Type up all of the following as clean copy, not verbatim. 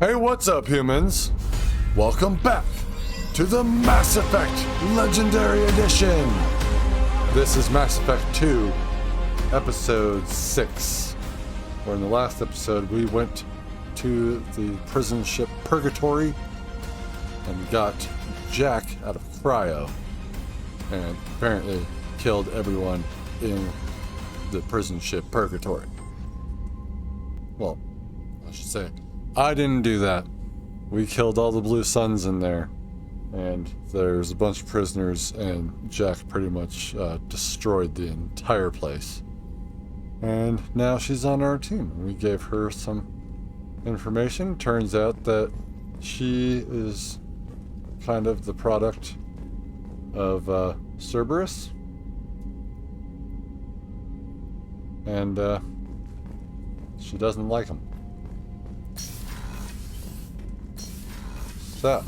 Hey, what's up, humans? Welcome back to the Mass Effect Legendary Edition. This is Mass Effect 2, Episode 6. Where in the last episode we went to the prison ship Purgatory and got Jack out of cryo and apparently killed everyone in the prison ship Purgatory. Well, I should say, I didn't do that. We killed all the Blue Suns in there, and there's a bunch of prisoners, and Jack pretty much destroyed the entire place. And now she's on our team. We gave her some information. Turns out that she is kind of the product of Cerberus. And she doesn't like him. So,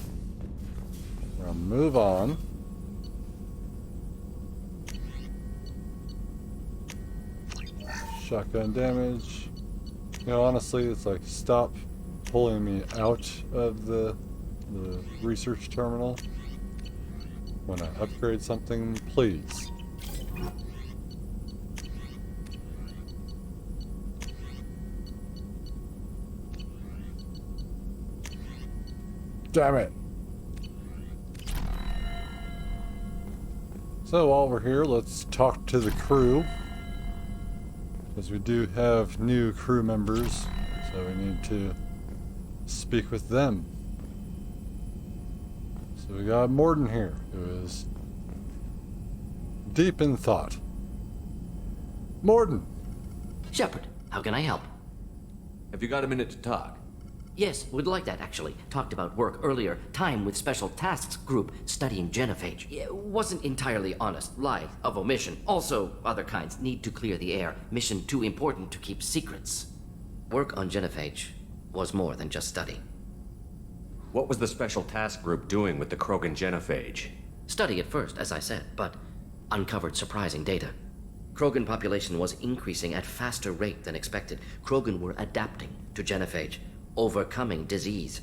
we're gonna move on. Shotgun damage. You know, honestly, it's like, stop pulling me out of the research terminal when I upgrade something, please. Damn it. So while we're here, let's talk to the crew. Because we do have new crew members, so we need to speak with them. So we got Morden here, who is deep in thought. Morden! Shepard, how can I help? Have you got a minute to talk? Yes, would like that, actually. Talked about work earlier. Time with Special Tasks Group studying genophage. Wasn't entirely honest. Lie of omission. Also, other kinds need to clear the air. Mission too important to keep secrets. Work on genophage was more than just study. What was the Special Task Group doing with the Krogan genophage? Study at first, as I said, but uncovered surprising data. Krogan population was increasing at faster rate than expected. Krogan were adapting to genophage, overcoming disease.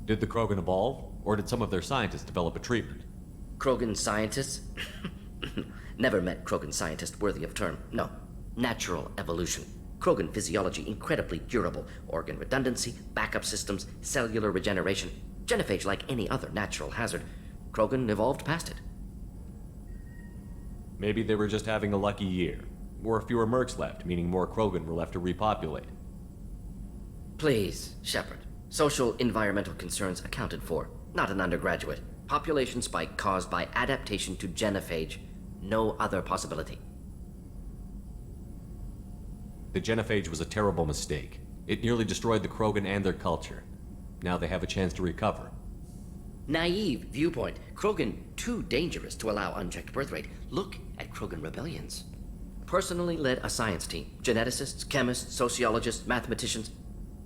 Did the Krogan evolve, or did some of their scientists develop a treatment? Krogan scientists? Never met Krogan scientist worthy of term. No. Natural evolution. Krogan physiology incredibly durable. Organ redundancy, backup systems, cellular regeneration. Genophage like any other natural hazard. Krogan evolved past it. Maybe they were just having a lucky year. Or fewer mercs left, meaning more Krogan were left to repopulate. Please, Shepard. Social environmental concerns accounted for. Not an undergraduate. Population spike caused by adaptation to genophage. No other possibility. The genophage was a terrible mistake. It nearly destroyed the Krogan and their culture. Now they have a chance to recover. Naive viewpoint. Krogan too dangerous to allow unchecked birth rate. Look at Krogan rebellions. Personally led a science team. Geneticists, chemists, sociologists, mathematicians.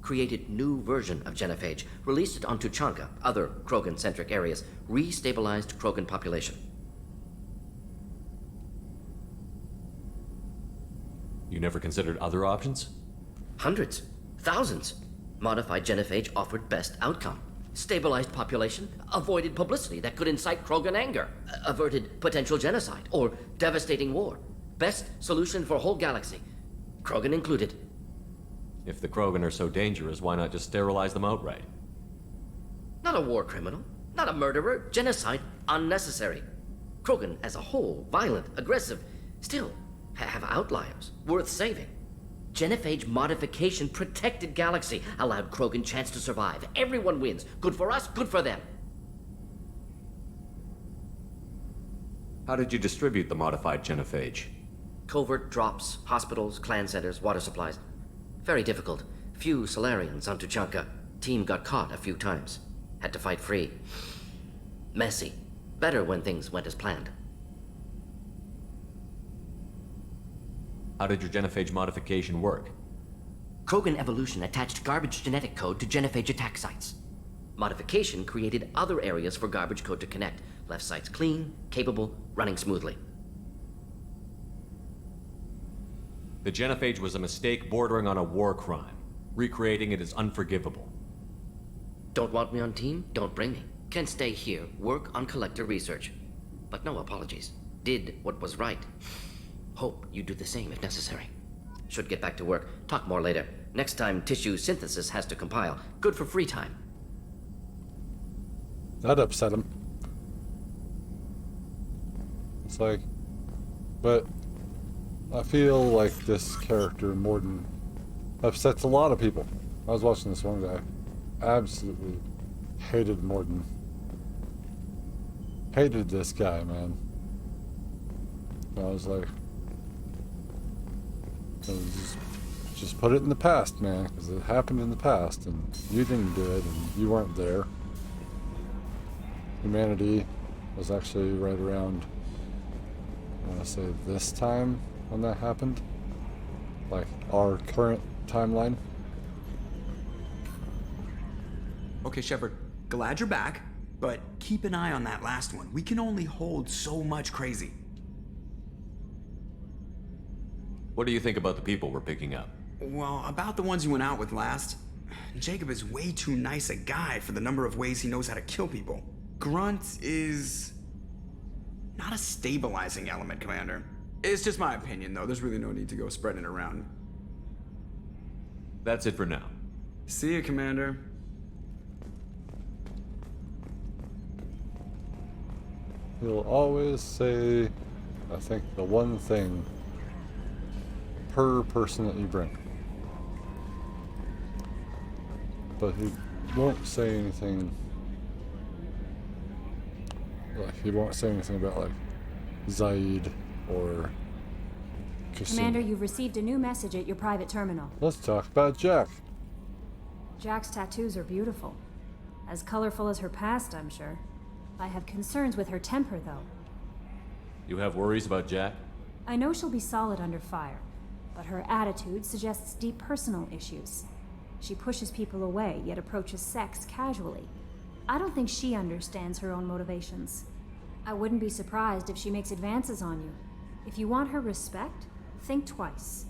Created new version of genophage. Released it onto Chanka, other Krogan-centric areas. Restabilized Krogan population. You never considered other options? Hundreds. Thousands. Modified genophage offered best outcome. Stabilized population, avoided publicity that could incite Krogan anger, averted potential genocide or devastating war. Best solution for whole galaxy, Krogan included. If the Krogan are so dangerous, why not just sterilize them outright? Not a war criminal, not a murderer, genocide unnecessary. Krogan as a whole, violent, aggressive, still have outliers worth saving. Genophage modification protected galaxy, allowed Krogan chance to survive. Everyone wins. Good for us, good for them. How did you distribute the modified genophage? Covert drops, hospitals, clan centers, water supplies. Very difficult. Few Solarians onto Chanka. Team got caught a few times. Had to fight free. Messy. Better when things went as planned. How did your genophage modification work? Krogan evolution attached garbage genetic code to genophage attack sites. Modification created other areas for garbage code to connect. Left sites clean, capable, running smoothly. The genophage was a mistake bordering on a war crime. Recreating it is unforgivable. Don't want me on team? Don't bring me. Can stay here, work on collector research. But no apologies. Did what was right. Hope you do the same if necessary. Should get back to work. Talk more later. Next time tissue synthesis has to compile. Good for free time. That upset him. It's like, but I feel like this character, Morden, upsets a lot of people. I was watching this one guy. Absolutely hated Morden. Hated this guy, man. And I was like, just put it in the past, man, because it happened in the past, and you didn't do it, and you weren't there. Humanity was actually right around, I want to say, this time when that happened. Like, our current timeline. Okay, Shepard, glad you're back, but keep an eye on that last one. We can only hold so much crazy. What do you think about the people we're picking up? Well, about the ones you went out with last, Jacob is way too nice a guy for the number of ways he knows how to kill people. Grunt is not a stabilizing element, Commander. It's just my opinion, though. There's really no need to go spreading it around. That's it for now. See you, Commander. He'll always say, I think, the one thing per person that you bring. But he won't say anything. Like, he won't say anything about, like, Zaid or Cassini. Commander, you've received a new message at your private terminal. Let's talk about Jack. Jack's tattoos are beautiful. As colorful as her past, I'm sure. I have concerns with her temper, though. You have worries about Jack? I know she'll be solid under fire, but her attitude suggests deep personal issues. She pushes people away, yet approaches sex casually. I don't think she understands her own motivations. I wouldn't be surprised if she makes advances on you. If you want her respect, think twice.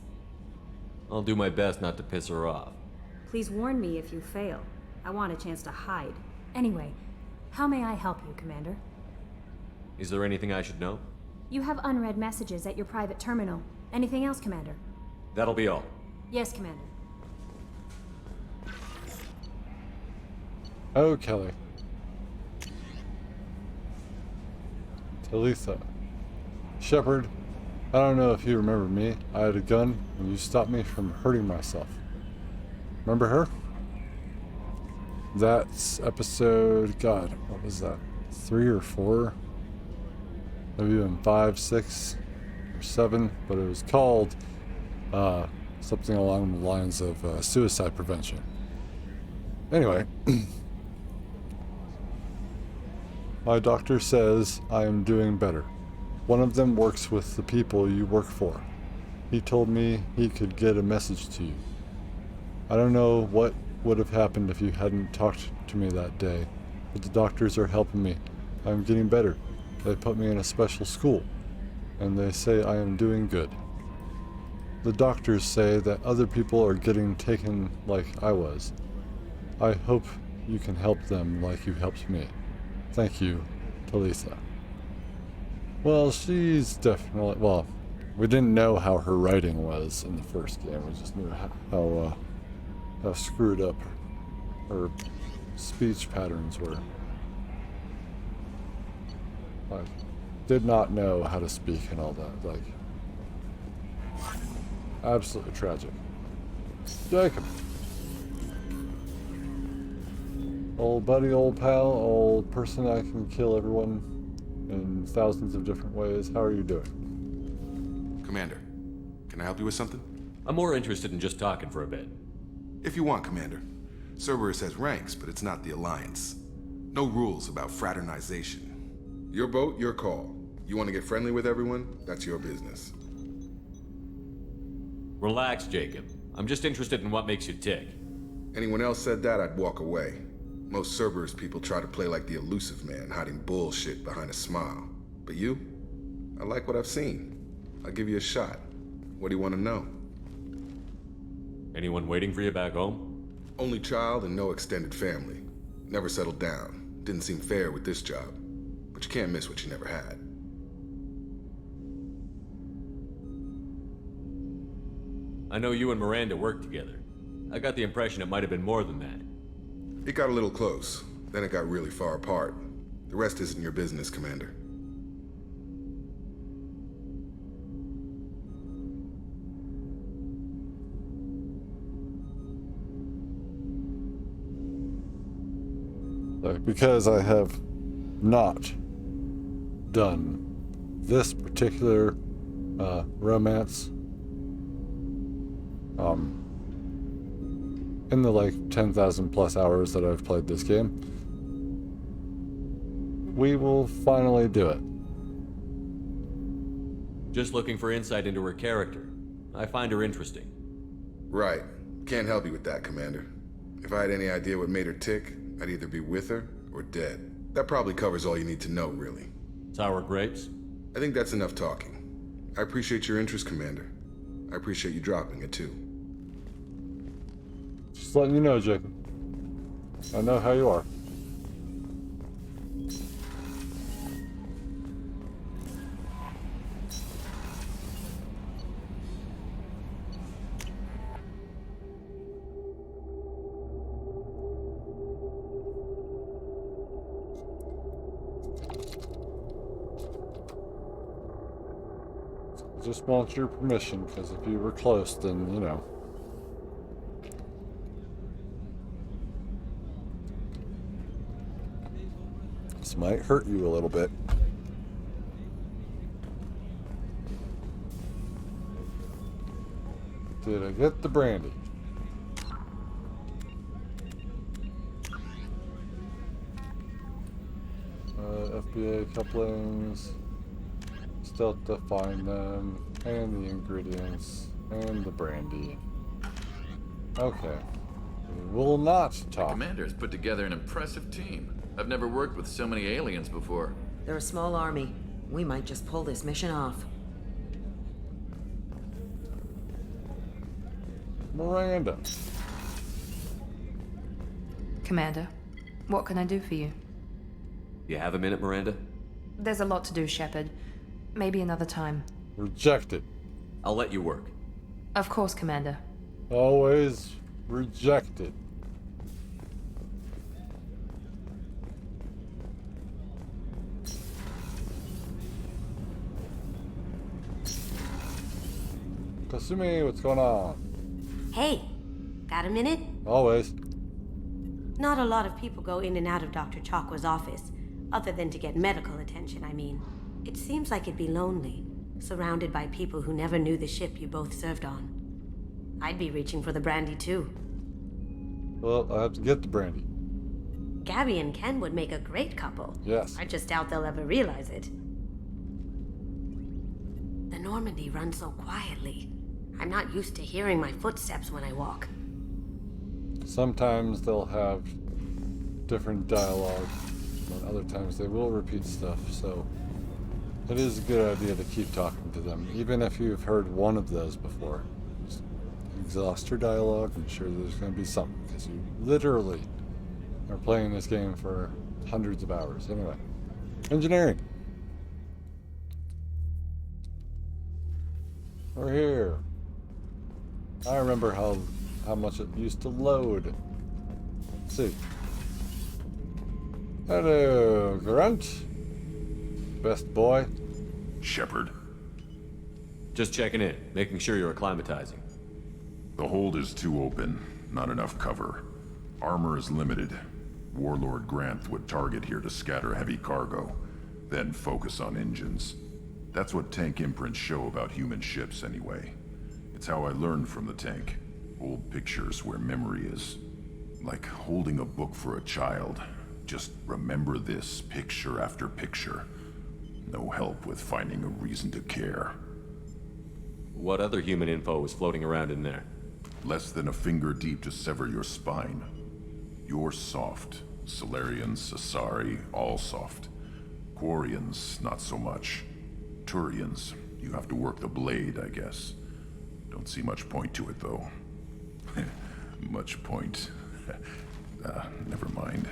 I'll do my best not to piss her off. Please warn me if you fail. I want a chance to hide. Anyway, how may I help you, Commander? Is there anything I should know? You have unread messages at your private terminal. Anything else, Commander? That'll be all. Yes, Commander. Oh, Kelly. Talitha. Shepard, I don't know if you remember me. I had a gun, and you stopped me from hurting myself. Remember her? That's episode, God, what was that? 3 or 4? Maybe even 5, 6, or 7, but it was called something along the lines of suicide prevention. Anyway, my doctor says I am doing better. One of them works with the people you work for. He told me he could get a message to you. I don't know what would have happened if you hadn't talked to me that day, but the doctors are helping me. I'm getting better. They put me in a special school, and they say I am doing good. The doctors say that other people are getting taken like I was. I hope you can help them like you helped me. Thank you, Talitha. Well, she's definitely... Well, we didn't know how her writing was in the first game. We just knew how screwed up her speech patterns were. Like, did not know how to speak and all that. Like, absolutely tragic. Jacob. Old buddy, old pal, old person I can kill everyone in thousands of different ways. How are you doing? Commander, can I help you with something? I'm more interested in just talking for a bit. If you want, Commander. Cerberus has ranks, but it's not the Alliance. No rules about fraternization. Your boat, your call. You want to get friendly with everyone? That's your business. Relax, Jacob. I'm just interested in what makes you tick. Anyone else said that, I'd walk away. Most Cerberus people try to play like the elusive man, hiding bullshit behind a smile. But you? I like what I've seen. I'll give you a shot. What do you want to know? Anyone waiting for you back home? Only child and no extended family. Never settled down. Didn't seem fair with this job. But you can't miss what you never had. I know you and Miranda worked together. I got the impression it might have been more than that. It got a little close. Then it got really far apart. The rest isn't your business, Commander. Because I have not done this particular romance in the like 10,000 plus hours that I've played this game, we will finally do it. Just looking for insight into her character. I find her interesting. Right. Can't help you with that, Commander. If I had any idea what made her tick, I'd either be with her or dead. That probably covers all you need to know, really. Sour grapes? I think that's enough talking. I appreciate your interest, Commander. I appreciate you dropping it, too. Just letting you know, Jacob. I know how you are. Just want your permission, because if you were close, then, you know. This might hurt you a little bit. Did I get the brandy? FBA couplings. Stealth to find them, and the ingredients, and the brandy. Okay. We will not talk. The commander's put together an impressive team. I've never worked with so many aliens before. They're a small army. We might just pull this mission off. Miranda. Commander, what can I do for you? You have a minute, Miranda? There's a lot to do, Shepard. Maybe another time. Rejected. I'll let you work. Of course, Commander. Always rejected. Kasumi, what's going on? Hey, got a minute? Always. Not a lot of people go in and out of Dr. Chakwa's office, other than to get medical attention, I mean. It seems like it'd be lonely, surrounded by people who never knew the ship you both served on. I'd be reaching for the brandy too. Well, I have to get the brandy. Gabby and Ken would make a great couple. Yes. I just doubt they'll ever realize it. The Normandy runs so quietly. I'm not used to hearing my footsteps when I walk. Sometimes they'll have different dialogue, but other times they will repeat stuff, so it is a good idea to keep talking to them, even if you've heard one of those before. Just exhaust your dialogue and sure there's going to be something, because you literally are playing this game for hundreds of hours. Anyway, engineering. We're here. I remember how much it used to load. Let's see. Hello, Grunt. Best boy. Shepard. Just checking in, making sure you're acclimatizing. The hold is too open, not enough cover. Armor is limited. Warlord Grant would target here to scatter heavy cargo, then focus on engines. That's what tank imprints show about human ships anyway. It's how I learned from the tank. Old pictures where memory is. Like holding a book for a child. Just remember this picture after picture. No help with finding a reason to care. What other human info was floating around in there? Less than a finger deep to sever your spine. You're soft. Solarians, Asari, all soft. Quarians, not so much. Turians, you have to work the blade, I guess. Don't see much point to it, though. Much point. Never mind.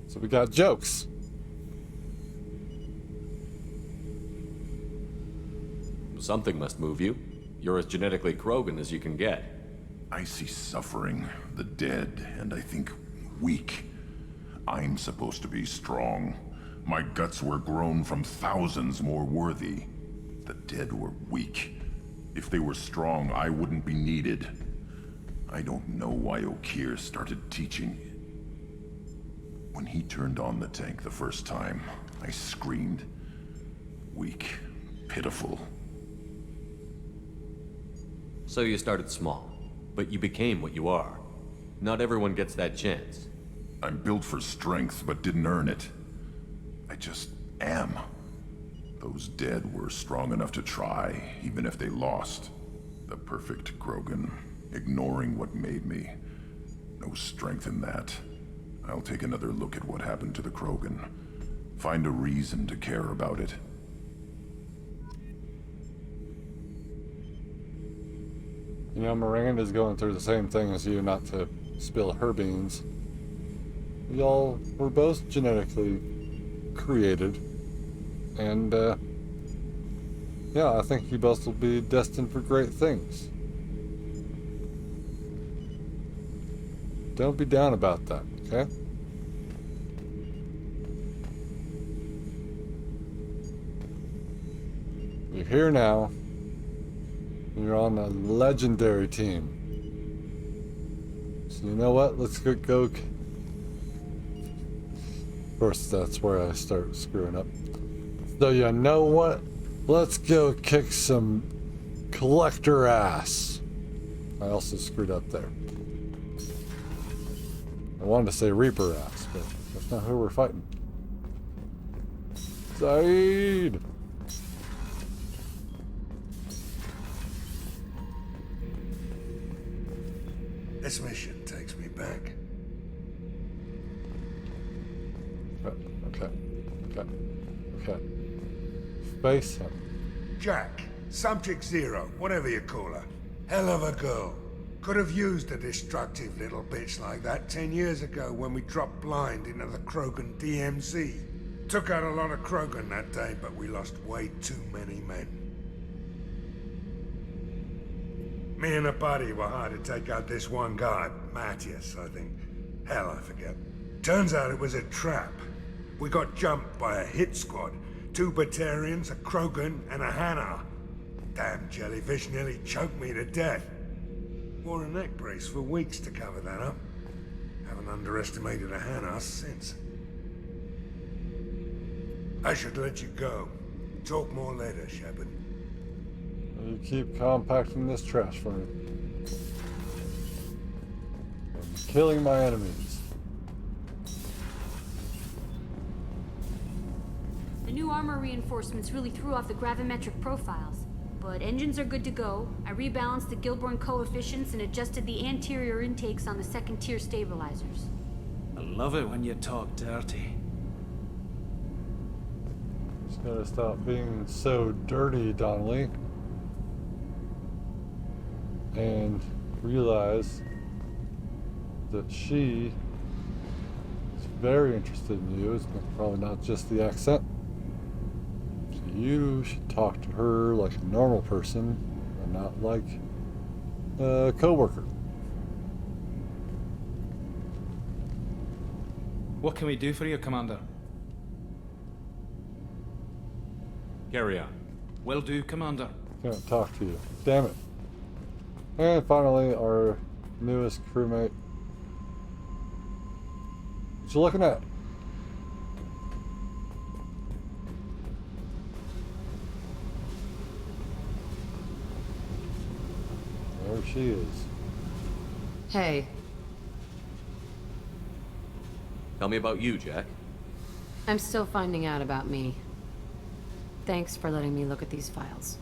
So we got jokes. Something must move you. You're as genetically Krogan as you can get. I see suffering, the dead, and I think weak. I'm supposed to be strong. My guts were grown from thousands more worthy. The dead were weak. If they were strong, I wouldn't be needed. I don't know why Okeer started teaching. When he turned on the tank the first time, I screamed. Weak, pitiful. So you started small, but you became what you are. Not everyone gets that chance. I'm built for strength, but didn't earn it. I just am. Those dead were strong enough to try, even if they lost. The perfect Krogan, ignoring what made me. No strength in that. I'll take another look at what happened to the Krogan. Find a reason to care about it. You know, Miranda's going through the same thing as you, not to spill her beans. Y'all were both genetically created. And, yeah, I think you both will be destined for great things. Don't be down about that, okay? You're here now. You're on a legendary team. So you know what? Let's go. Of course, that's where I start screwing up. So you know what? Let's go kick some collector ass. I also screwed up there. I wanted to say Reaper ass, but that's not who we're fighting. Zaid! This mission takes me back. Okay. Face him. Jack, Subject Zero, whatever you call her. Hell of a girl. Could have used a destructive little bitch like that 10 years ago when we dropped blind into the Krogan DMZ. Took out a lot of Krogan that day, but we lost way too many men. Me and a buddy were hired to take out this one guy, Matthias, I think. Hell, I forget. Turns out it was a trap. We got jumped by a hit squad. 2 Batarians, a Krogan, and a Hanar. Damn jellyfish nearly choked me to death. Wore a neck brace for weeks to cover that up. Haven't underestimated a Hanar since. I should let you go. Talk more later, Shepard. You keep compacting this trash for me. I'm killing my enemies. The new armor reinforcements really threw off the gravimetric profiles. But engines are good to go. I rebalanced the Gilborn coefficients and adjusted the anterior intakes on the second-tier stabilizers. I love it when you talk dirty. Just gotta stop being so dirty, Donnelly. And realize that she is very interested in you. It's probably not just the accent. You should talk to her like a normal person and not like a coworker. What can we do for you, Commander? Carry on. Will do, Commander. Can't talk to you. Damn it. And finally, our newest crewmate. What you looking at? There she is. Hey. Tell me about you, Jack. I'm still finding out about me. Thanks for letting me look at these files.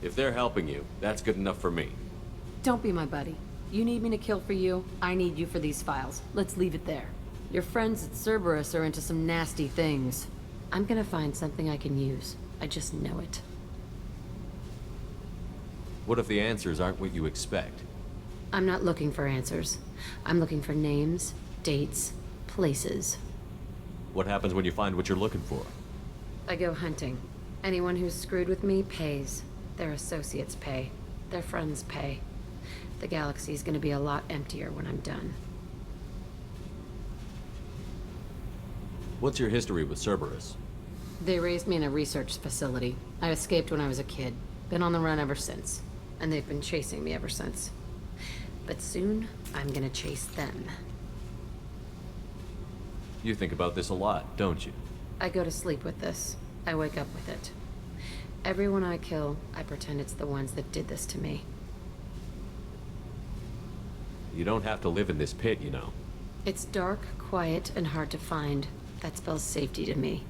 If they're helping you, that's good enough for me. Don't be my buddy. You need me to kill for you, I need you for these files. Let's leave it there. Your friends at Cerberus are into some nasty things. I'm gonna find something I can use. I just know it. What if the answers aren't what you expect? I'm not looking for answers. I'm looking for names, dates, places. What happens when you find what you're looking for? I go hunting. Anyone who's screwed with me pays. Their associates pay. Their friends pay. The galaxy's gonna be a lot emptier when I'm done. What's your history with Cerberus? They raised me in a research facility. I escaped when I was a kid. Been on the run ever since. And they've been chasing me ever since. But soon, I'm gonna chase them. You think about this a lot, don't you? I go to sleep with this. I wake up with it. Everyone I kill, I pretend it's the ones that did this to me. You don't have to live in this pit, you know. It's dark, quiet, and hard to find. That spells safety to me.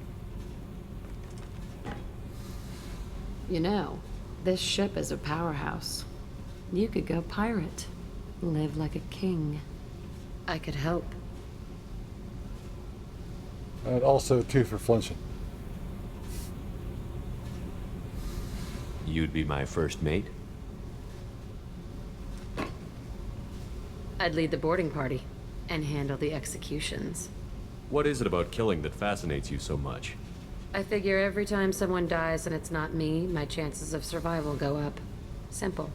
You know, this ship is a powerhouse. You could go pirate. Live like a king. I could help. And also 2 for flinching. You'd be my first mate? I'd lead the boarding party and handle the executions. What is it about killing that fascinates you so much? I figure every time someone dies and it's not me, my chances of survival go up. Simple.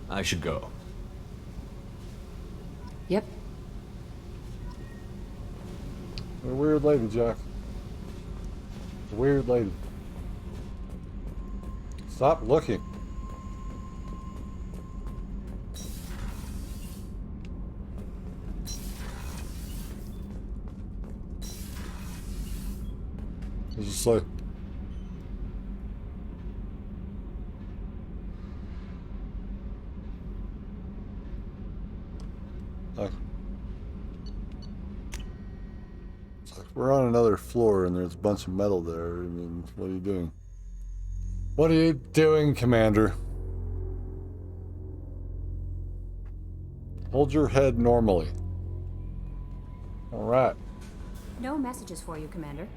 I should go. Yep. A weird lady, Jack. A weird lady. Stop looking. It's just like... It's like we're on another floor and there's a bunch of metal there. I mean, what are you doing? What are you doing, Commander? Hold your head normally. Alright. No messages for you, Commander.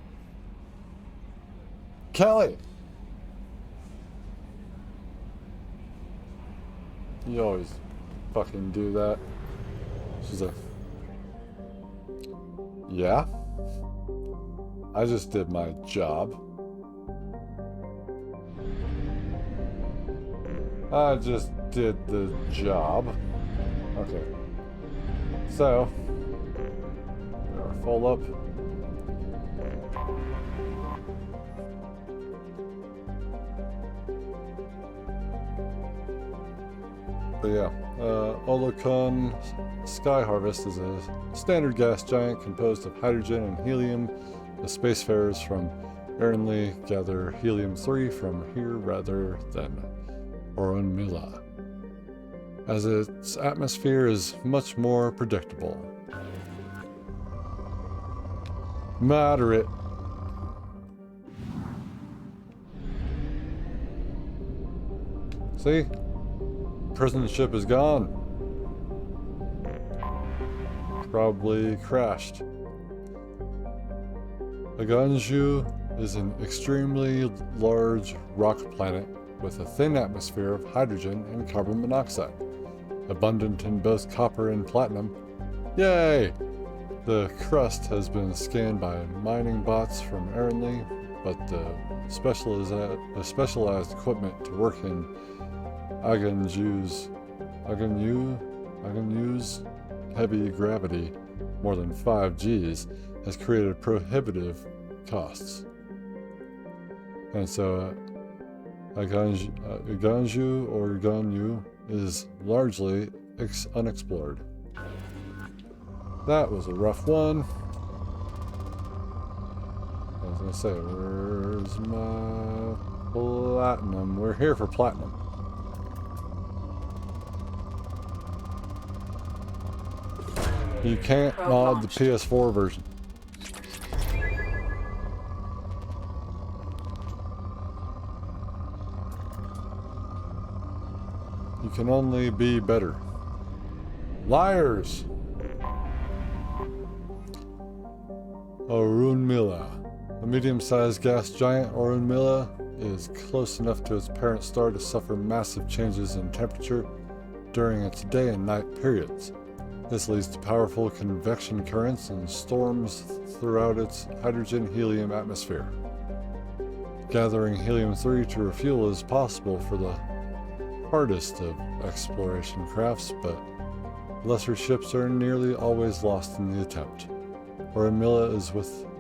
Kelly! You always fucking do that. She's like, yeah? I just did my job. I just did the job. Okay. So, we are full up. But yeah, Olocon Sky Harvest is a standard gas giant composed of hydrogen and helium. The spacefarers from Ernley gather helium-3 from here rather than Orunmila, as its atmosphere is much more predictable. Moderate. See? Prison ship is gone. Probably crashed. Aganju is an extremely large rock planet with a thin atmosphere of hydrogen and carbon monoxide, abundant in both copper and platinum. Yay! The crust has been scanned by mining bots from Ernley, but the specialized equipment to work in Aganju's heavy gravity, more than 5 Gs, has created prohibitive costs. And so Aganju or Ganyu is largely unexplored. That was a rough one. I was gonna say, where's my platinum? We're here for platinum. You can't mod the PS4 version. You can only be better. Liars! Orunmila. A medium-sized gas giant, Orunmila is close enough to its parent star to suffer massive changes in temperature during its day and night periods. This leads to powerful convection currents and storms throughout its hydrogen-helium atmosphere. Gathering helium-3 to refuel is possible for the hardest of exploration crafts, but lesser ships are nearly always lost in the attempt. Orimilla is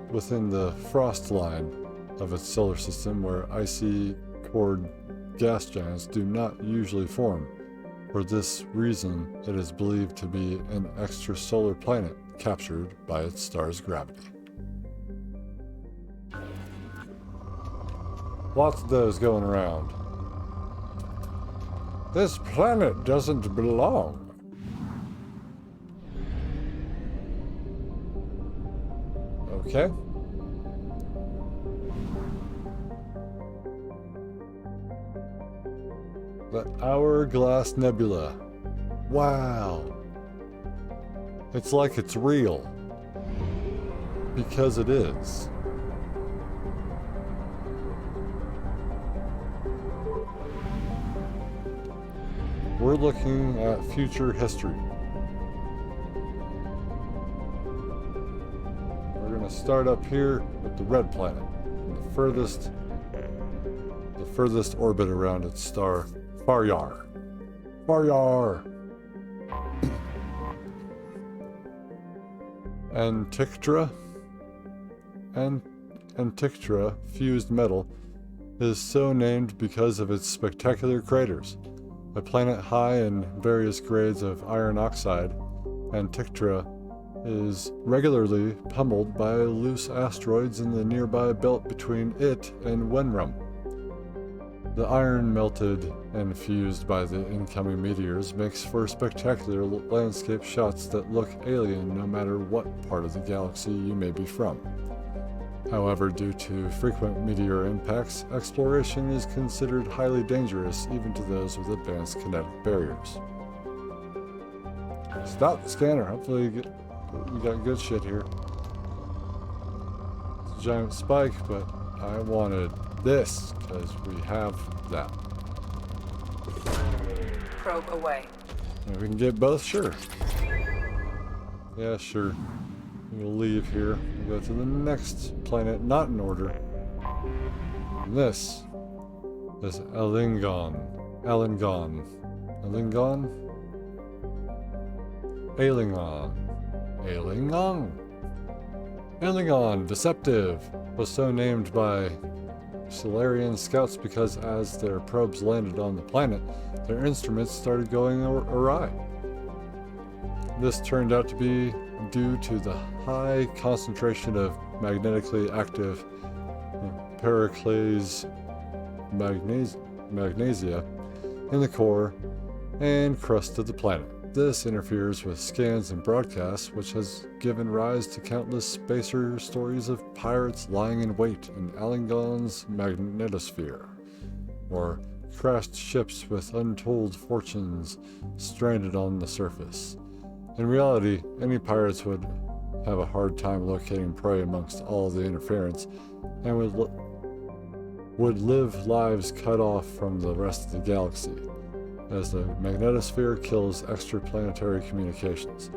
within the frost line of its solar system, where icy cored gas giants do not usually form. For this reason, it is believed to be an extrasolar planet captured by its star's gravity. Lots of those going around. This planet doesn't belong. Okay. The Hourglass Nebula. Wow. It's like it's real. Because it is. We're looking at future history. We're going to start up here with the red planet, the furthest orbit around its star, Faryar. Faryar! Antikythera fused metal is so named because of its spectacular craters. A planet high in various grades of iron oxide, Antikythera is regularly pummeled by loose asteroids in the nearby belt between it and Wenrum. The iron melted and fused by the incoming meteors makes for spectacular landscape shots that look alien no matter what part of the galaxy you may be from. However, due to frequent meteor impacts, exploration is considered highly dangerous even to those with advanced kinetic barriers. Stop the scanner. Hopefully we got good shit here. It's a giant spike, but I wanted this because we have that. Probe away. If we can get both, sure. Yeah, sure. We'll leave here. We'll go to the next planet, not in order. And this is Alingon. Alingon. Alingon, deceptive, was so named by Solarian scouts because as their probes landed on the planet, their instruments started going awry. This turned out to be due to the high concentration of magnetically active Pericles magnesia in the core and crust of the planet. This interferes with scans and broadcasts, which has given rise to countless spacer stories of pirates lying in wait in Alingon's magnetosphere, or crashed ships with untold fortunes stranded on the surface. In reality, any pirates would have a hard time locating prey amongst all the interference, and would live lives cut off from the rest of the galaxy, as the magnetosphere kills extraplanetary communications.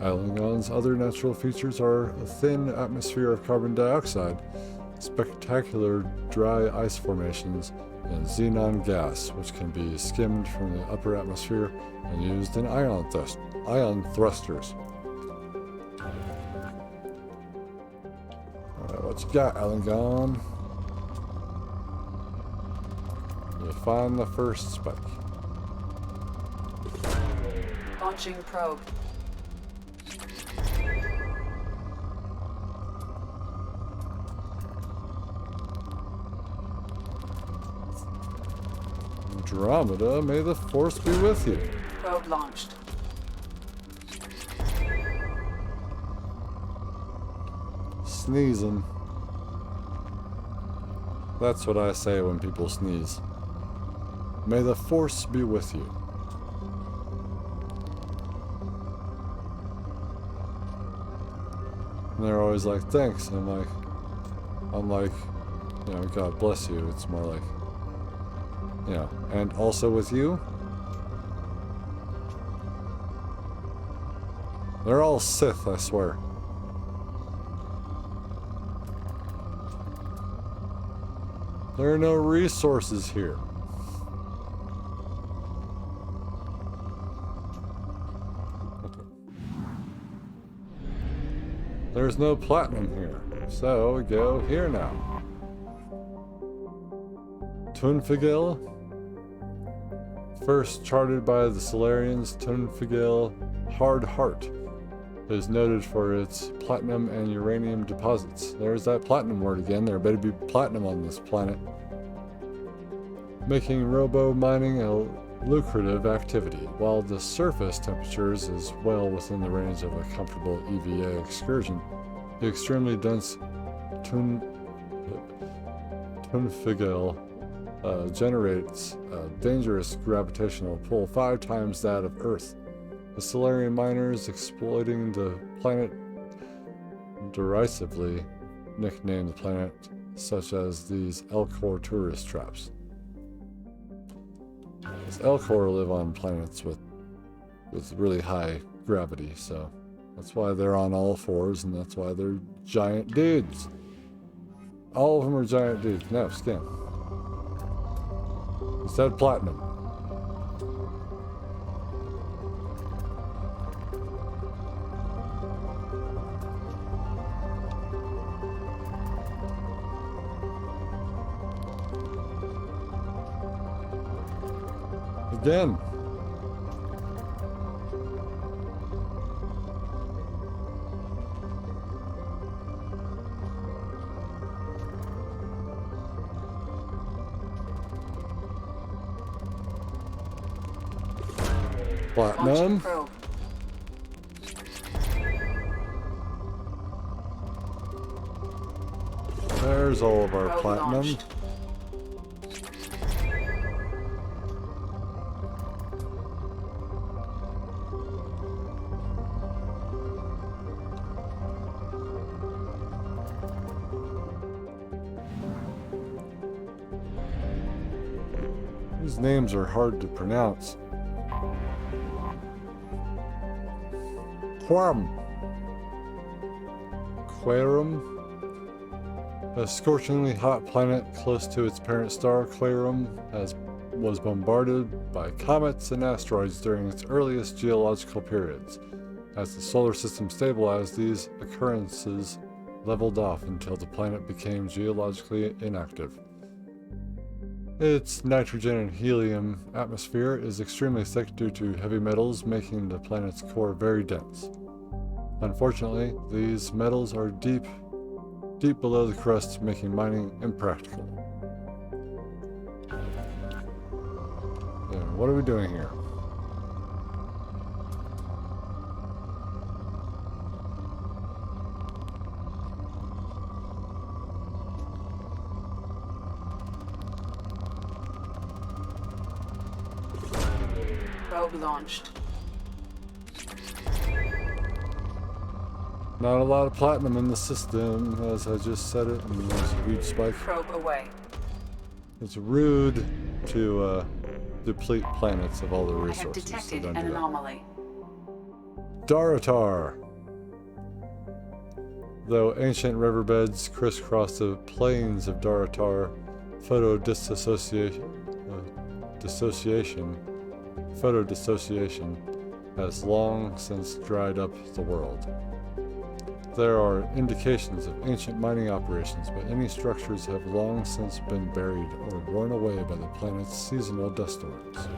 Alingon's other natural features are a thin atmosphere of carbon dioxide, spectacular dry ice formations, and xenon gas, which can be skimmed from the upper atmosphere and used in ion thrusters. Alright, what you got, Alingon? You find the first spike. Launching probe. Andromeda, may the force be with you. Probe launched. Sneezing. That's what I say when people sneeze. May the force be with you. And they're always like, thanks. And I'm like, you know, God bless you. It's more like, you know, and also with you. They're all Sith, I swear. There are no resources here. There's no platinum here, so we go here now. Tunfigil. First charted by the Solarians, Tunfigil Hard Heart is noted for its platinum and uranium deposits. There's that platinum word again. There better be platinum on this planet. Making robo-mining a lucrative activity. While the surface temperatures is well within the range of a comfortable EVA excursion, the extremely dense Tunfigil generates a dangerous gravitational pull 5 times that of Earth. The Solarian miners exploiting the planet derisively nicknamed the planet such as these Elcor tourist traps. Because Elcor live on planets with really high gravity, so that's why they're on all fours, and that's why they're giant dudes. All of them are giant dudes. No, skin. It said platinum. Again. Platinum. There's all of our platinum. Launched. These names are hard to pronounce. Quarum. A scorchingly hot planet close to its parent star, Quarum was bombarded by comets and asteroids during its earliest geological periods. As the solar system stabilized, these occurrences leveled off until the planet became geologically inactive. Its nitrogen and helium atmosphere is extremely thick due to heavy metals, making the planet's core very dense. Unfortunately, these metals are deep below the crust, making mining impractical. What are we doing here? Probe launched. Not a lot of platinum in the system, as I just said it, and there's a huge spike. Probe away. It's rude to deplete planets of all the resources. I have detected so an anomaly. Daratar. Though ancient riverbeds crisscross the plains of Daratar, photo dissociation has long since dried up the world. There are indications of ancient mining operations, but any structures have long since been buried or worn away by the planet's seasonal dust storms.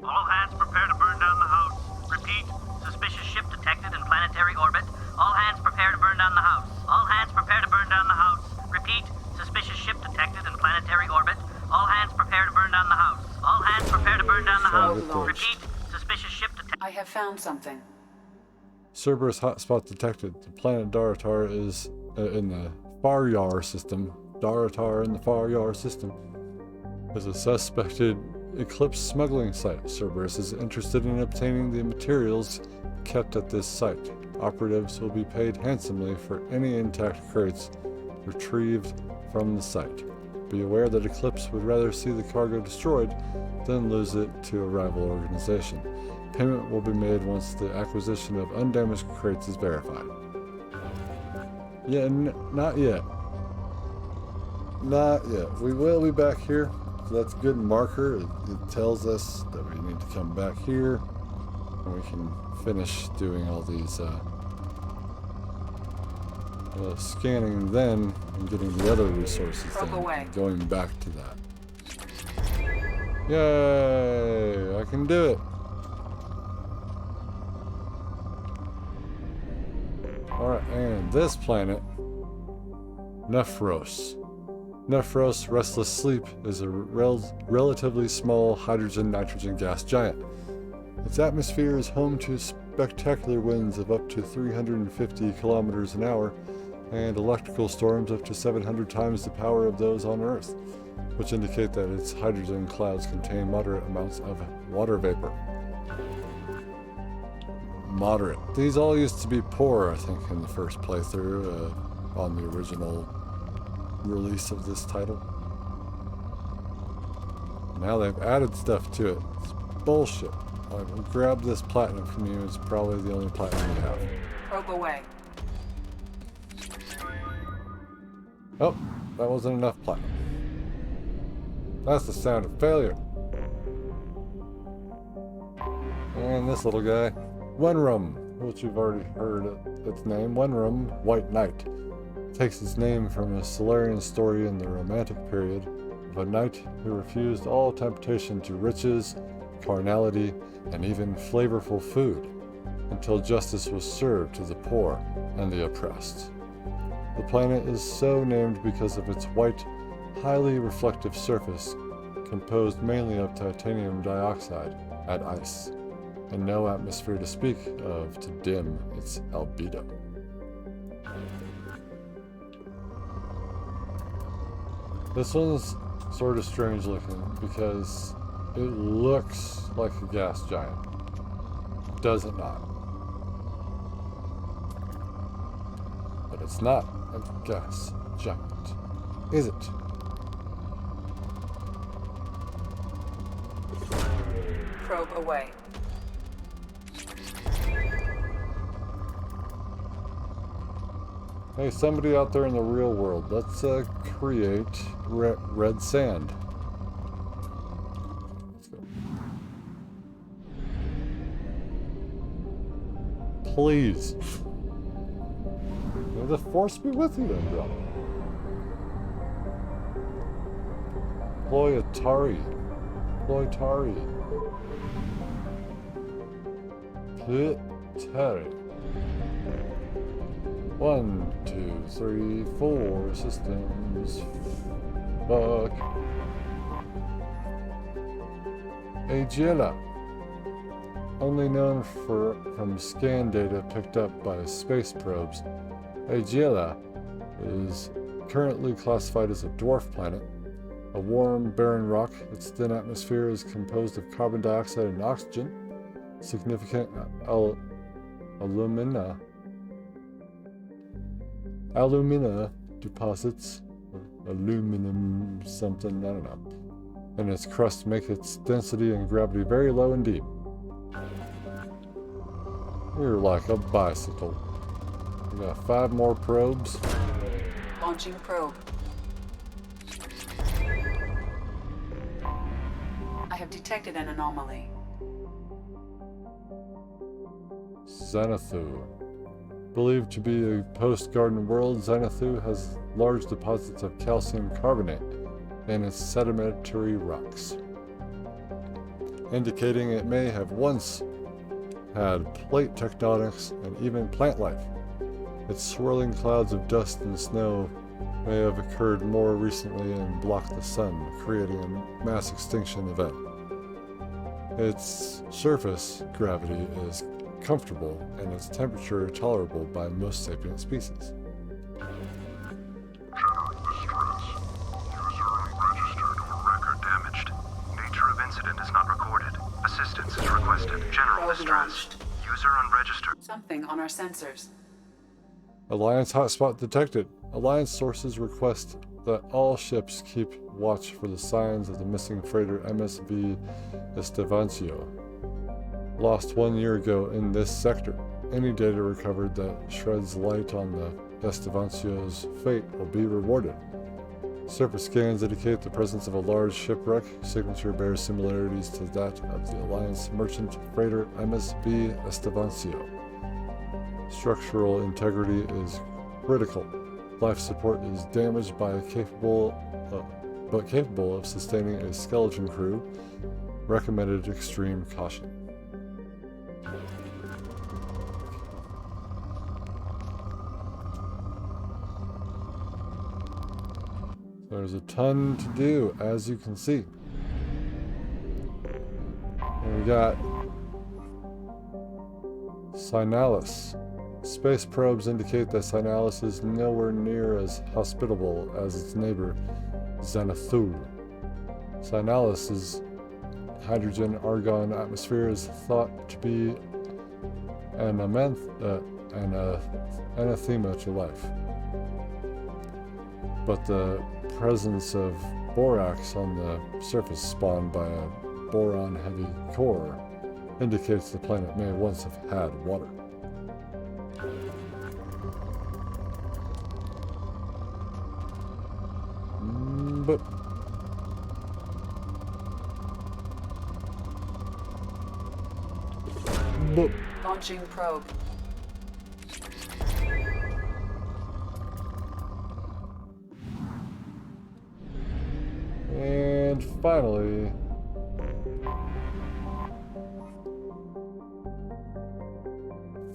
All hands prepare to burn down the house. Repeat, suspicious ship detected in planetary orbit. All hands prepare to burn down the house. All hands prepare to burn down the house. Repeat, suspicious ship detected in planetary orbit. All hands prepare to burn down the house. All hands prepare to burn down the house. Repeat, suspicious ship detected. I have found something. Cerberus hotspot detected. The planet Daratar is in the Faryar system. Daratar in the Faryar system is a suspected Eclipse smuggling site. Cerberus is interested in obtaining the materials kept at this site. Operatives will be paid handsomely for any intact crates retrieved from the site. Be aware that Eclipse would rather see the cargo destroyed than lose it to a rival organization. Payment will be made once the acquisition of undamaged crates is verified. Yeah, not yet. Not yet. We will be back here. So that's a good marker. It tells us that we need to come back here. And we can finish doing all these scanning then and getting the other resources then. Going back to that. Yay! I can do it. Alright, and this planet, Nephros. Nephros Restless Sleep is a relatively small hydrogen-nitrogen gas giant. Its atmosphere is home to spectacular winds of up to 350 kilometers an hour and electrical storms up to 700 times the power of those on Earth, which indicate that its hydrogen clouds contain moderate amounts of water vapor. Moderate. These all used to be poor, I think, in the first playthrough on the original release of this title. Now they've added stuff to it. It's bullshit. I will grab this platinum from you. It's probably the only platinum you have. Probe away. Oh, that wasn't enough platinum. That's the sound of failure. And this little guy, Wenrum, which you've already heard its name. Wenrum, White Knight, takes its name from a Solarian story in the Romantic period of a knight who refused all temptation to riches, carnality, and even flavorful food until justice was served to the poor and the oppressed. The planet is so named because of its white, highly reflective surface composed mainly of titanium dioxide at ice, and no atmosphere to speak of to dim its albedo. This one's sort of strange looking because it looks like a gas giant. Does it not? But it's not a gas giant, is it? Probe away. Hey, somebody out there in the real world, let's create red sand. Let's go. Please. May the force be with you, then, bro. Ployatari. 1, 2, 3, 4 systems. Fuck. Aegila. Only known from scan data picked up by space probes, Aegila is currently classified as a dwarf planet. A warm, barren rock, its thin atmosphere is composed of carbon dioxide and oxygen. Significant alumina deposits, aluminum something, I don't know, and its crust make its density and gravity very low and deep. You're like a bicycle. We got 5 more probes. Launching probe. I have detected an anomaly. Xanathu. Believed to be a post-garden world, Xanathu has large deposits of calcium carbonate in its sedimentary rocks, indicating it may have once had plate tectonics and even plant life. Its swirling clouds of dust and snow may have occurred more recently and blocked the sun, creating a mass extinction event. Its surface gravity is comfortable and its temperature tolerable by most sapient species. Damaged. Nature of incident is not recorded. Assistance is requested. General distress. User unregistered. Something on our sensors. Alliance hotspot detected. Alliance sources request that all ships keep watch for the signs of the missing freighter MSV Estevancio, lost 1 year ago in this sector. Any data recovered that sheds light on the Estevancio's fate will be rewarded. Surface scans indicate the presence of a large shipwreck. Signature bears similarities to that of the Alliance merchant freighter MSV Estevancio. Structural integrity is critical. Life support is damaged by capable of sustaining a skeleton crew. Recommended extreme caution. There's a ton to do, as you can see. And we got Signalis. Space probes indicate that Signalis is nowhere near as hospitable as its neighbor, Xanathul. Signalis's hydrogen-argon atmosphere is thought to be an anathema to life. But the presence of borax on the surface spawned by a boron-heavy core indicates the planet may once have had water. But Launching probe. And finally,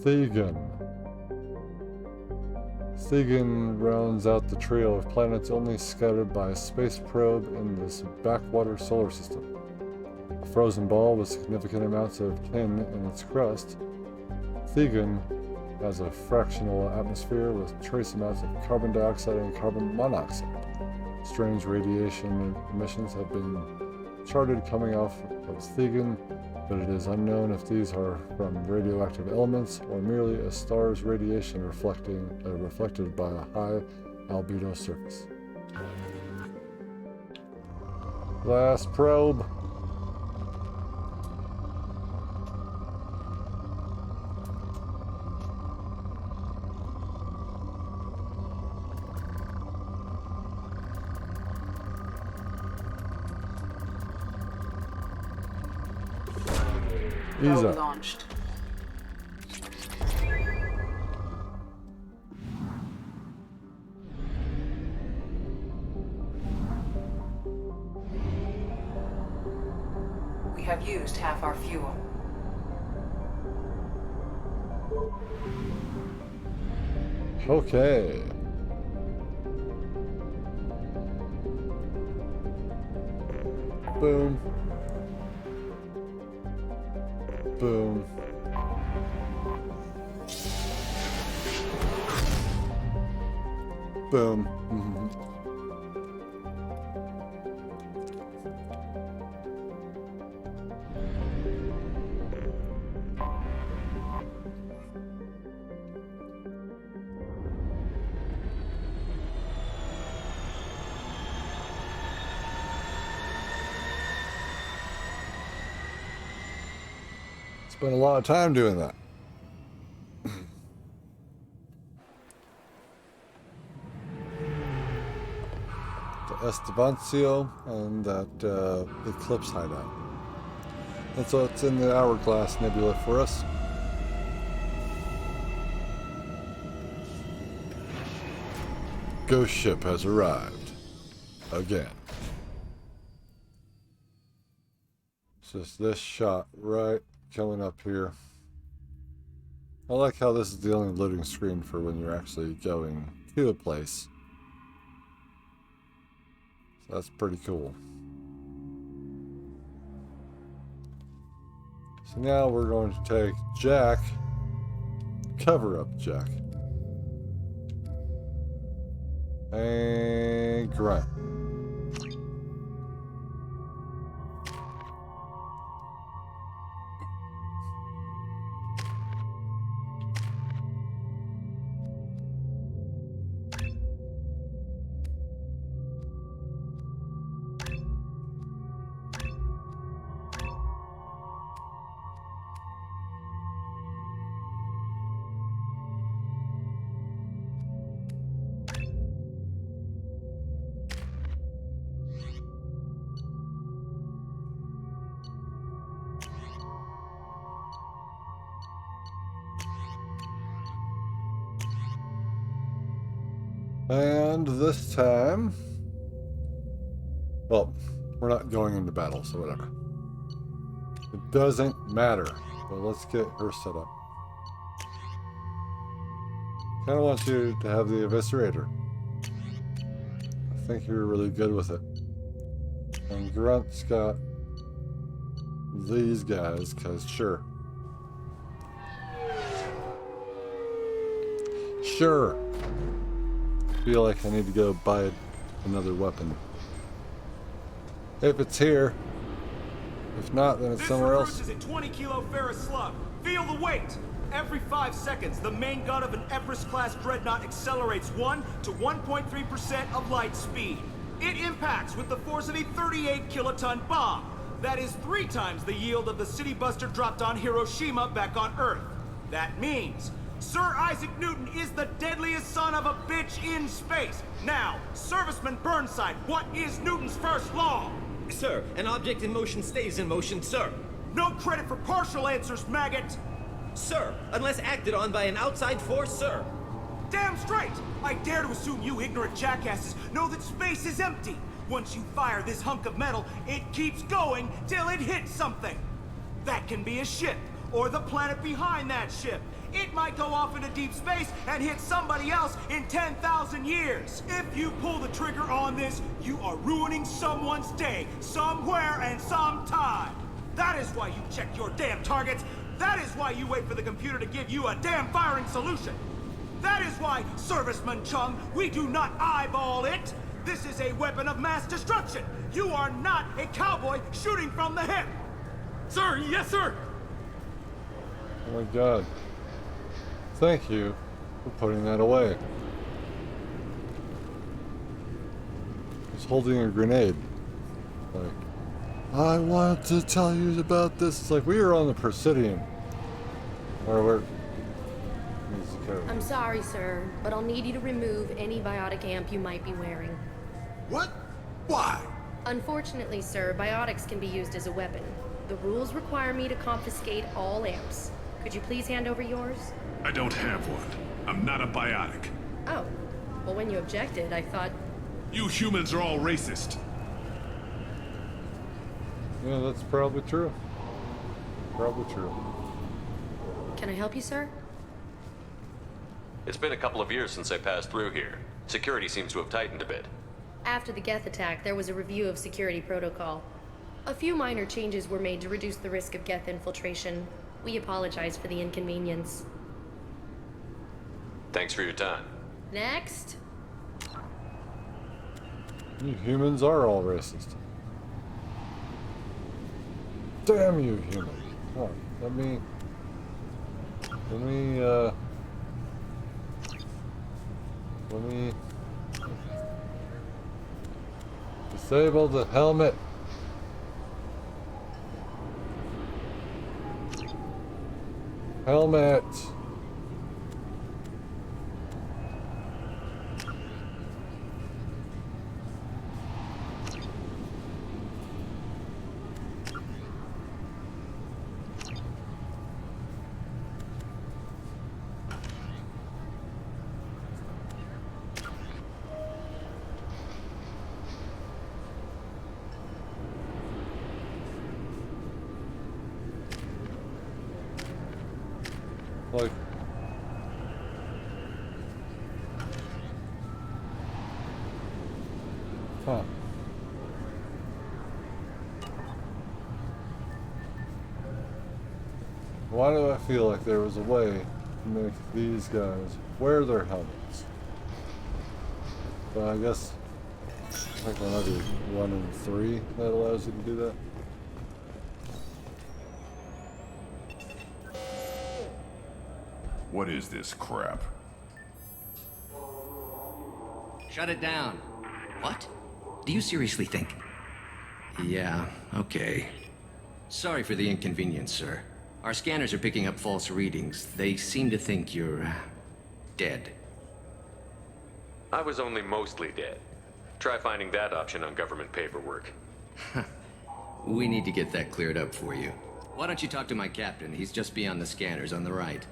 Thegan. Thegan rounds out the trio of planets only scattered by a space probe in this backwater solar system. A frozen ball with significant amounts of tin in its crust, Thegan has a fractional atmosphere with trace amounts of carbon dioxide and carbon monoxide. Strange radiation emissions have been charted coming off of Thegan, but it is unknown if these are from radioactive elements or merely a star's radiation reflected by a high albedo surface. Last probe. Probe launched. We have used half our fuel. Okay. Boom. Boom. Boom. Spent a lot of time doing that. The Estevancio and that Eclipse hideout. And so it's in the Hourglass Nebula for us. Ghost ship has arrived. Again. It's just this shot right coming up here. I like how this is the only loading screen for when you're actually going to a place. So that's pretty cool. So now we're going to take Jack, cover up Jack, and Grunt. And this time... Well, we're not going into battle, so whatever. It doesn't matter. But let's get her set up. Kinda want you to have the Eviscerator. I think you're really good with it. And Grunt's got these guys, cause sure. Sure. Feel like I need to go buy another weapon. If it's here. If not, then it's somewhere else. This is a 20 kilo ferrous slug. Feel the weight. Every 5 seconds, the main gun of an Everest-class dreadnought accelerates 1 to 1.3% of light speed. It impacts with the force of a 38 kiloton bomb. That is 3 times the yield of the city buster dropped on Hiroshima back on Earth. That means Sir Isaac Newton is the deadliest son of a bitch in space. Now, Serviceman Burnside, what is Newton's first law? Sir, an object in motion stays in motion, sir. No credit for partial answers, maggot! Sir, unless acted on by an outside force, sir. Damn straight! I dare to assume you ignorant jackasses know that space is empty. Once you fire this hunk of metal, it keeps going till it hits something. That can be a ship, or the planet behind that ship. It might go off into deep space and hit somebody else in 10,000 years. If you pull the trigger on this, you are ruining someone's day, somewhere and sometime. That is why you check your damn targets. That is why you wait for the computer to give you a damn firing solution. That is why, Serviceman Chung, we do not eyeball it. This is a weapon of mass destruction. You are not a cowboy shooting from the hip. Sir, yes, sir. Oh my god. Thank you for putting that away. He's holding a grenade. Like, I want to tell you about this. It's like we were on the Presidium. Or we're... I'm sorry, sir, but I'll need you to remove any biotic amp you might be wearing. What? Why? Unfortunately, sir, biotics can be used as a weapon. The rules require me to confiscate all amps. Could you please hand over yours? I don't have one. I'm not a biotic. Oh. Well, when you objected, I thought... You humans are all racist. Yeah, that's probably true. Probably true. Can I help you, sir? It's been a couple of years since I passed through here. Security seems to have tightened a bit. After the Geth attack, there was a review of security protocol. A few minor changes were made to reduce the risk of Geth infiltration. We apologize for the inconvenience. Thanks for your time. Next. You humans are all racist. Damn you, human. Come on, let me disable the helmet. Helmet. Like, huh. Why do I feel like there was a way to make these guys wear their helmets? But I guess like another 1 in 3 that allows you to do that. What is this crap? Shut it down. What? Do you seriously think? Yeah, okay. Sorry for the inconvenience, sir. Our scanners are picking up false readings. They seem to think you're... dead. I was only mostly dead. Try finding that option on government paperwork. We need to get that cleared up for you. Why don't you talk to my captain? He's just beyond the scanners on the right.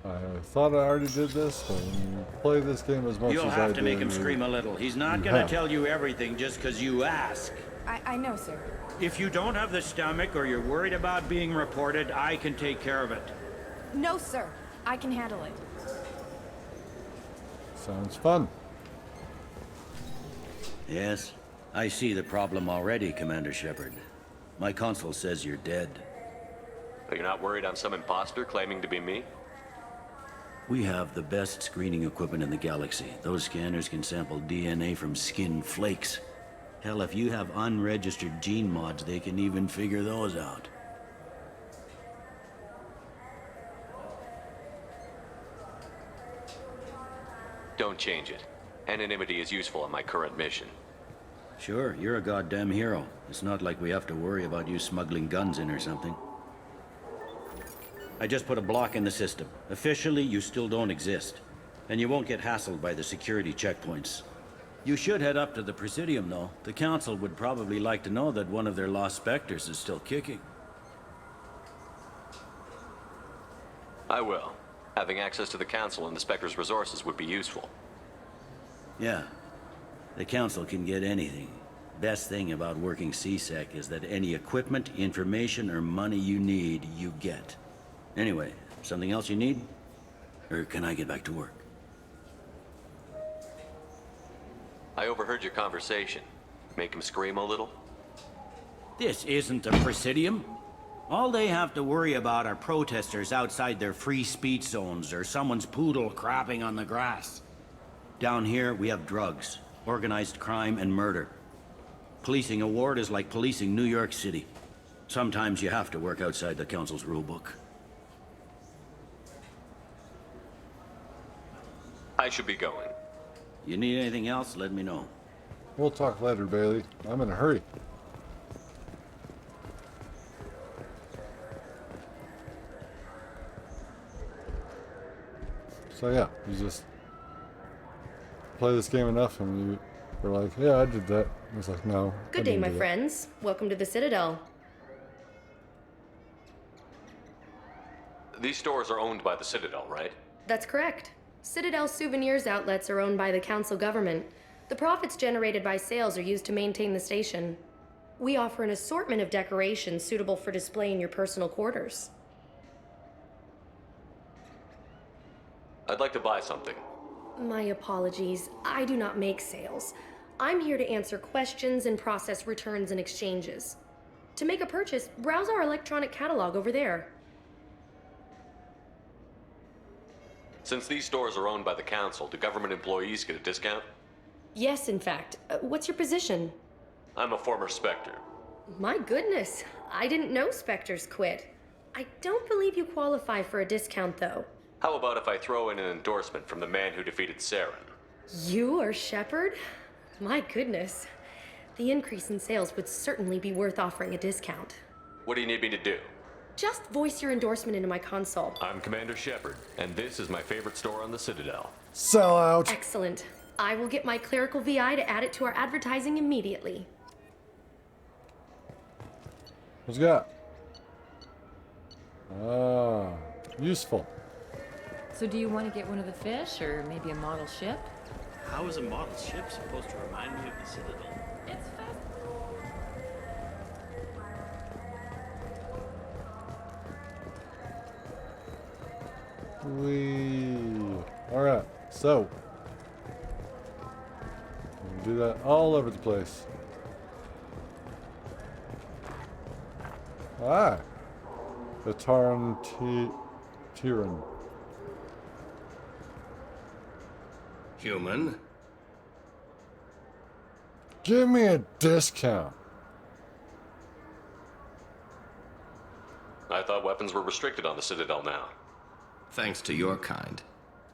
I thought I already did this, but when you play this game as much You'll as I have to do, make him scream a little. He's not gonna tell you everything just because you ask. I know, sir. If you don't have the stomach or you're worried about being reported, I can take care of it. No, sir. I can handle it. Sounds fun. Yes, I see the problem already, Commander Shepard. My Counsil says you're dead. You're not worried I'm some imposter claiming to be me? We have the best screening equipment in the galaxy. Those scanners can sample DNA from skin flakes. Hell, if you have unregistered gene mods, they can even figure those out. Don't change it. Anonymity is useful on my current mission. Sure, you're a goddamn hero. It's not like we have to worry about you smuggling guns in or something. I just put a block in the system. Officially, you still don't exist. And you won't get hassled by the security checkpoints. You should head up to the Presidium, though. The Council would probably like to know that one of their lost Spectres is still kicking. I will. Having access to the Council and the Spectre's resources would be useful. Yeah. The Council can get anything. Best thing about working CSEC is that any equipment, information, or money you need, you get. Anyway, something else you need? Or can I get back to work? I overheard your conversation. Make him scream a little? This isn't the Presidium. All they have to worry about are protesters outside their free speech zones or someone's poodle crapping on the grass. Down here, we have drugs, organized crime, and murder. Policing a ward is like policing New York City. Sometimes you have to work outside the Council's rulebook. I should be going. You need anything else, let me know. We'll talk later, Bailey. I'm in a hurry. So yeah, you just play this game enough and you were like, yeah, I did that. I was like, no. Good day, my friends. Welcome to the Citadel. These stores are owned by the Citadel, right? That's correct. Citadel souvenirs outlets are owned by the Council government. The profits generated by sales are used to maintain the station. We offer an assortment of decorations suitable for display in your personal quarters. I'd like to buy something. My apologies. I do not make sales. I'm here to answer questions and process returns and exchanges. To make a purchase, browse our electronic catalog over there. Since these stores are owned by the Council, do government employees get a discount? Yes, in fact. What's your position? I'm a former Spectre. My goodness. I didn't know Spectres quit. I don't believe you qualify for a discount, though. How about if I throw in an endorsement from the man who defeated Saren? You are Shepard? My goodness. The increase in sales would certainly be worth offering a discount. What do you need me to do? Just voice your endorsement into my console. I'm Commander Shepard, and this is my favorite store on the Citadel. Sell out. Excellent. I will get my clerical VI to add it to our advertising immediately. What's you got? Ah, useful. So do you want to get one of the fish, or maybe a model ship? How is a model ship supposed to remind me of the Citadel? It's fast. Alright, so we'll do that all over the place. Ah, the Tyran. Human? Give me a discount. I thought weapons were restricted on the Citadel now. Thanks to your kind.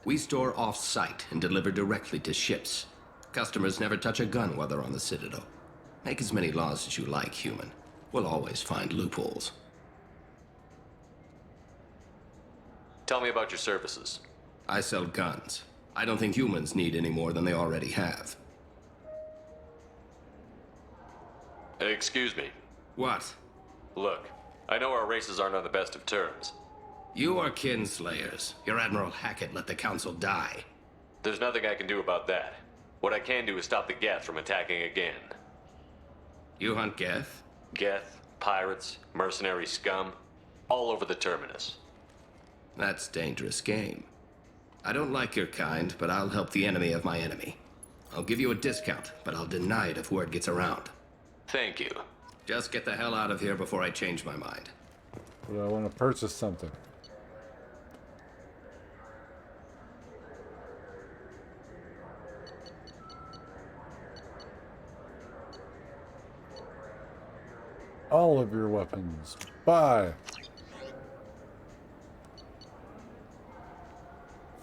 We store off-site and deliver directly to ships. Customers never touch a gun while they're on the Citadel. Make as many laws as you like, human. We'll always find loopholes. Tell me about your services. I sell guns. I don't think humans need any more than they already have. Excuse me. What? Look, I know our races aren't on the best of terms. You are kinslayers. Your Admiral Hackett let the Council die. There's nothing I can do about that. What I can do is stop the Geth from attacking again. You hunt Geth? Geth, pirates, mercenary scum, all over the terminus. That's dangerous game. I don't like your kind, but I'll help the enemy of my enemy. I'll give you a discount, but I'll deny it if word gets around. Thank you. Just get the hell out of here before I change my mind. But I want to purchase something. All of your weapons. Buy.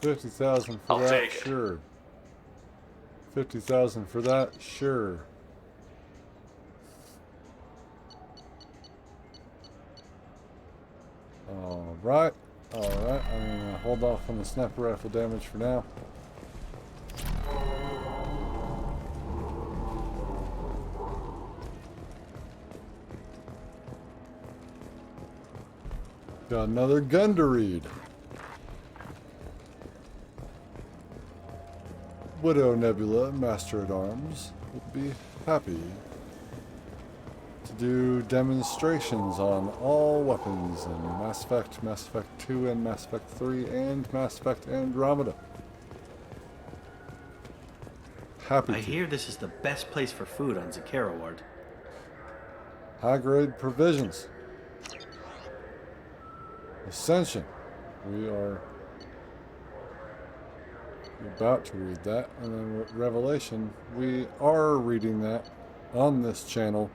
50,000 for I'll that, take it. sure. 50,000 for that, sure. Alright, alright, I'm gonna hold off on the sniper rifle damage for now. Got another gun to read. Widow Nebula, Master at Arms, would be happy to do demonstrations on all weapons in Mass Effect 2, and Mass Effect 3, and Mass Effect Andromeda. Happy I to. hear this is the best place for food on Zakera Ward. High-grade provisions. Ascension. We are about to read that, and then Revelation, we are reading that on this channel.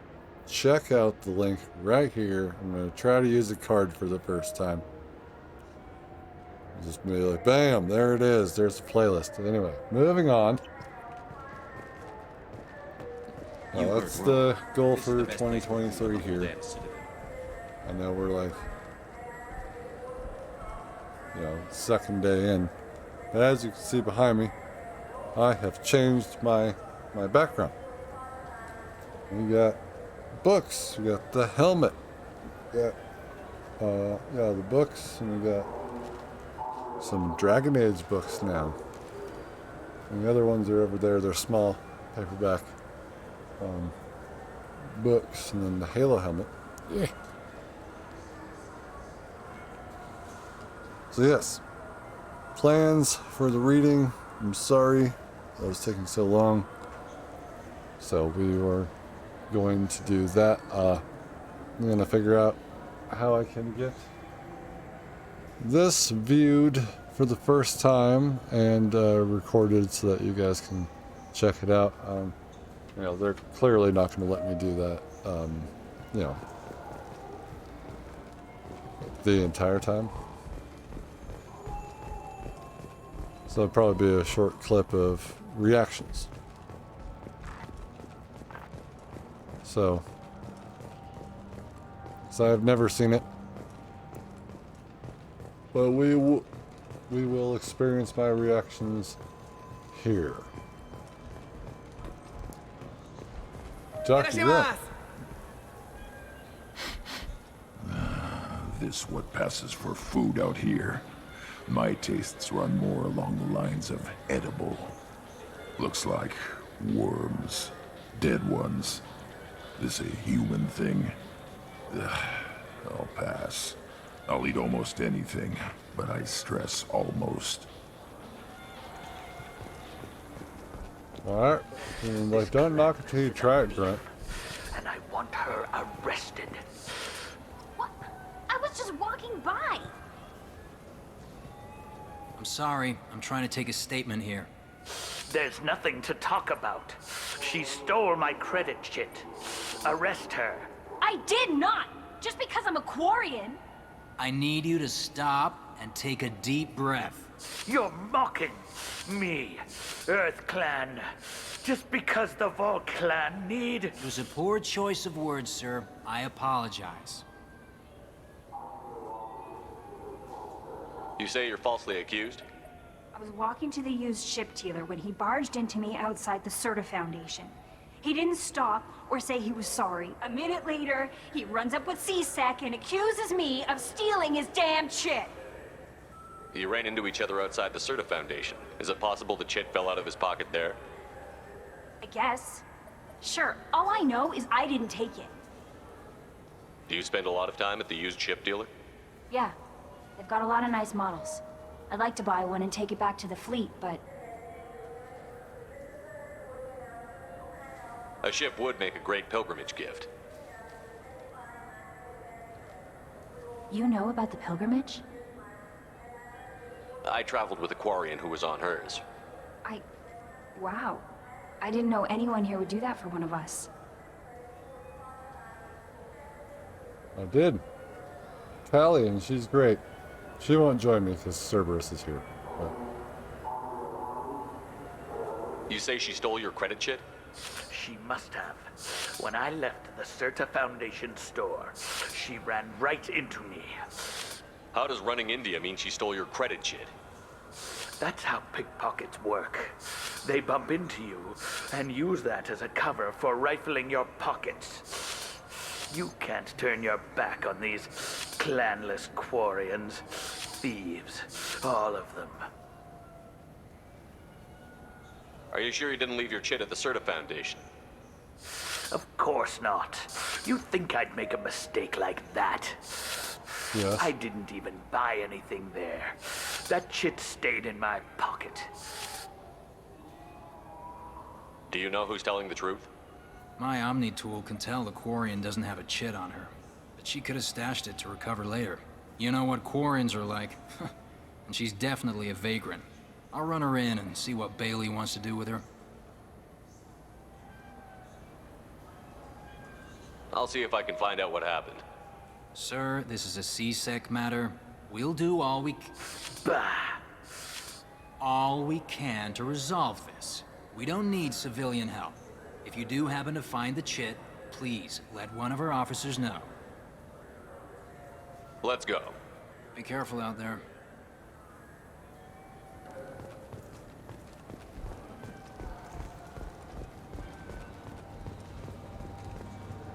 Check out the link right here. I'm going to try to use a card for the first time. Just be like, bam, there it is. There's the playlist. Anyway, moving on. That's the goal for 2023 here. I know we're like, second day in. But as you can see behind me, I have changed my background. We got books, we got the helmet, we got the books, and we got some Dragon Age books now. And the other ones are over there, they're small paperback books, and then the Halo helmet. Yeah. So yes, plans for the reading. I'm sorry that was taking so long. So we were going to do that. I'm going to figure out how I can get this viewed for the first time and recorded so that you guys can check it out. They're clearly not going to let me do that, the entire time. So it'll probably be a short clip of reactions. So I've never seen it, but we will experience my reactions here. Dr. Grant. This what passes for food out here. My tastes run more along the lines of edible. Looks like worms. Dead ones. This a human thing? Ugh, I'll pass. I'll eat almost anything, but I stress almost. Alright, and don't knock it till you try it, Grunt. And I want her arrested. What? I was just walking by. I'm sorry. I'm trying to take a statement here. There's nothing to talk about. She stole my credit chit. Arrest her. I did not! Just because I'm a Quarian. I need you to stop and take a deep breath. You're mocking me, Earth Clan. Just because the Vol Clan need... It was a poor choice of words, sir. I apologize. You say you're falsely accused? I was walking to the used ship dealer when he barged into me outside the Certa Foundation. He didn't stop or say he was sorry. A minute later, he runs up with C-Sec and accuses me of stealing his damn chip. You ran into each other outside the Certa Foundation. Is it possible the chit fell out of his pocket there? I guess. Sure, all I know is I didn't take it. Do you spend a lot of time at the used ship dealer? Yeah, they've got a lot of nice models. I'd like to buy one and take it back to the fleet, but... A ship would make a great pilgrimage gift. You know about the pilgrimage? I traveled with a Quarian who was on hers. Wow. I didn't know anyone here would do that for one of us. I did. Callie, and she's great. She won't join me because Cerberus is here. But... You say she stole your credit chit? She must have. When I left the Certa Foundation store, she ran right into me. How does running India mean she stole your credit chit? That's how pickpockets work. They bump into you and use that as a cover for rifling your pockets. You can't turn your back on these clanless Quarians. Thieves, all of them. Are you sure you didn't leave your chit at the Certa Foundation? Of course not. You think I'd make a mistake like that? Yes. I didn't even buy anything there. That chit stayed in my pocket. Do you know who's telling the truth? My Omni tool can tell the Quarian doesn't have a chit on her, but she could have stashed it to recover later. You know what Quarians are like. And she's definitely a vagrant. I'll run her in and see what Bailey wants to do with her. I'll see if I can find out what happened. Sir, this is a C-Sec matter. We'll do all we can to resolve this. We don't need civilian help. If you do happen to find the chit, please let one of our officers know. Let's go. Be careful out there.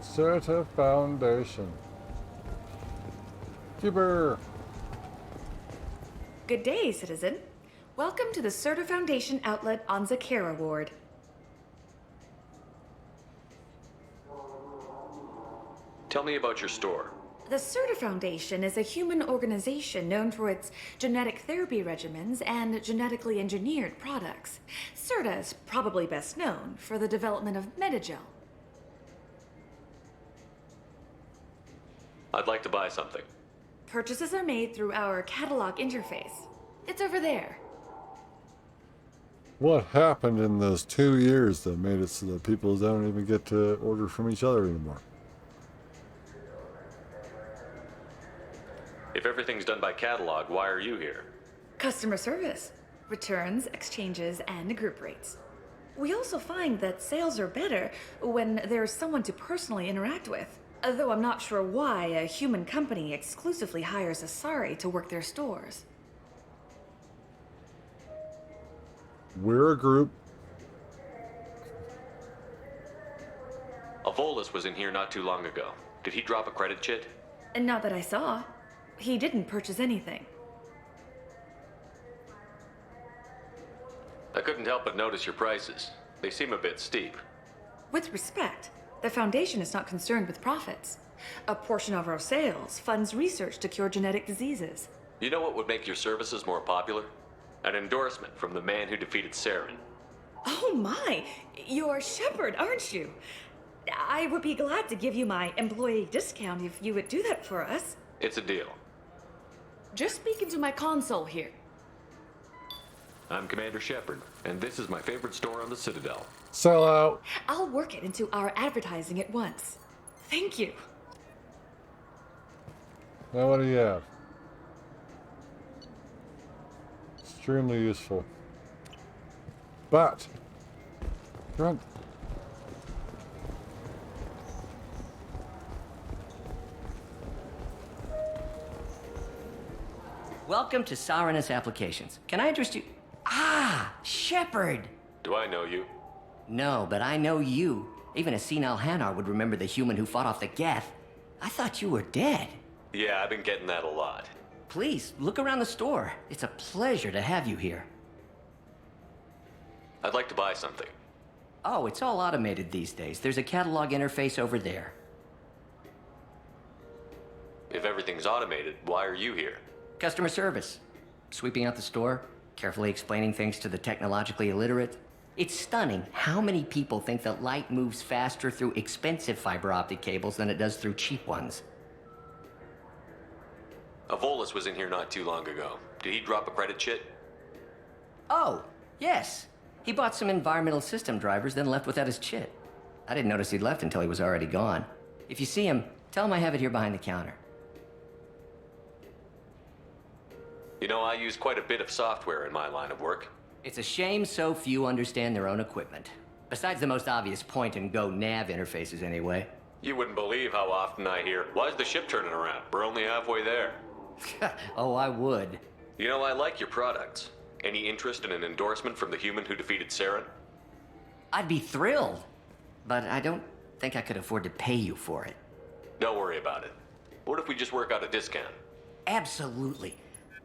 Certa Foundation. Keeper. Good day, citizen. Welcome to the Certa Foundation outlet on Zakera Ward. Tell me about your store. The Certa Foundation is a human organization known for its genetic therapy regimens and genetically engineered products. Certa is probably best known for the development of Metagel. I'd like to buy something. Purchases are made through our catalog interface. It's over there. What happened in those 2 years that made it so that people don't even get to order from each other anymore? If everything's done by catalog, why are you here? Customer service, returns, exchanges, and group rates. We also find that sales are better when there's someone to personally interact with. Though I'm not sure why a human company exclusively hires Asari to work their stores. We're a group. Avolis was in here not too long ago. Did he drop a credit chit? And not that I saw. He didn't purchase anything. I couldn't help but notice your prices. They seem a bit steep. With respect, the Foundation is not concerned with profits. A portion of our sales funds research to cure genetic diseases. You know what would make your services more popular? An endorsement from the man who defeated Saren. Oh my! You're Shepard, aren't you? I would be glad to give you my employee discount if you would do that for us. It's a deal. Just speaking to my console here. I'm Commander Shepard, and this is my favorite store on the Citadel. Sell out. I'll work it into our advertising at once. Thank you. Now what do you have? Extremely useful. But run. Welcome to Saranus Applications. Can I interest you? Ah, Shepard! Do I know you? No, but I know you. Even a senile Hanar would remember the human who fought off the Geth. I thought you were dead. Yeah, I've been getting that a lot. Please, look around the store. It's a pleasure to have you here. I'd like to buy something. Oh, it's all automated these days. There's a catalog interface over there. If everything's automated, why are you here? Customer service. Sweeping out the store, carefully explaining things to the technologically illiterate. It's stunning how many people think that light moves faster through expensive fiber optic cables than it does through cheap ones. Avolis was in here not too long ago. Did he drop a credit chit? Oh, yes. He bought some environmental system drivers, then left without his chit. I didn't notice he'd left until he was already gone. If you see him, tell him I have it here behind the counter. You know, I use quite a bit of software in my line of work. It's a shame so few understand their own equipment. Besides the most obvious point-and-go nav interfaces, anyway. You wouldn't believe how often I hear, "Why's the ship turning around? We're only halfway there." Oh, I would. You know, I like your products. Any interest in an endorsement from the human who defeated Saren? I'd be thrilled, but I don't think I could afford to pay you for it. Don't worry about it. What if we just work out a discount? Absolutely.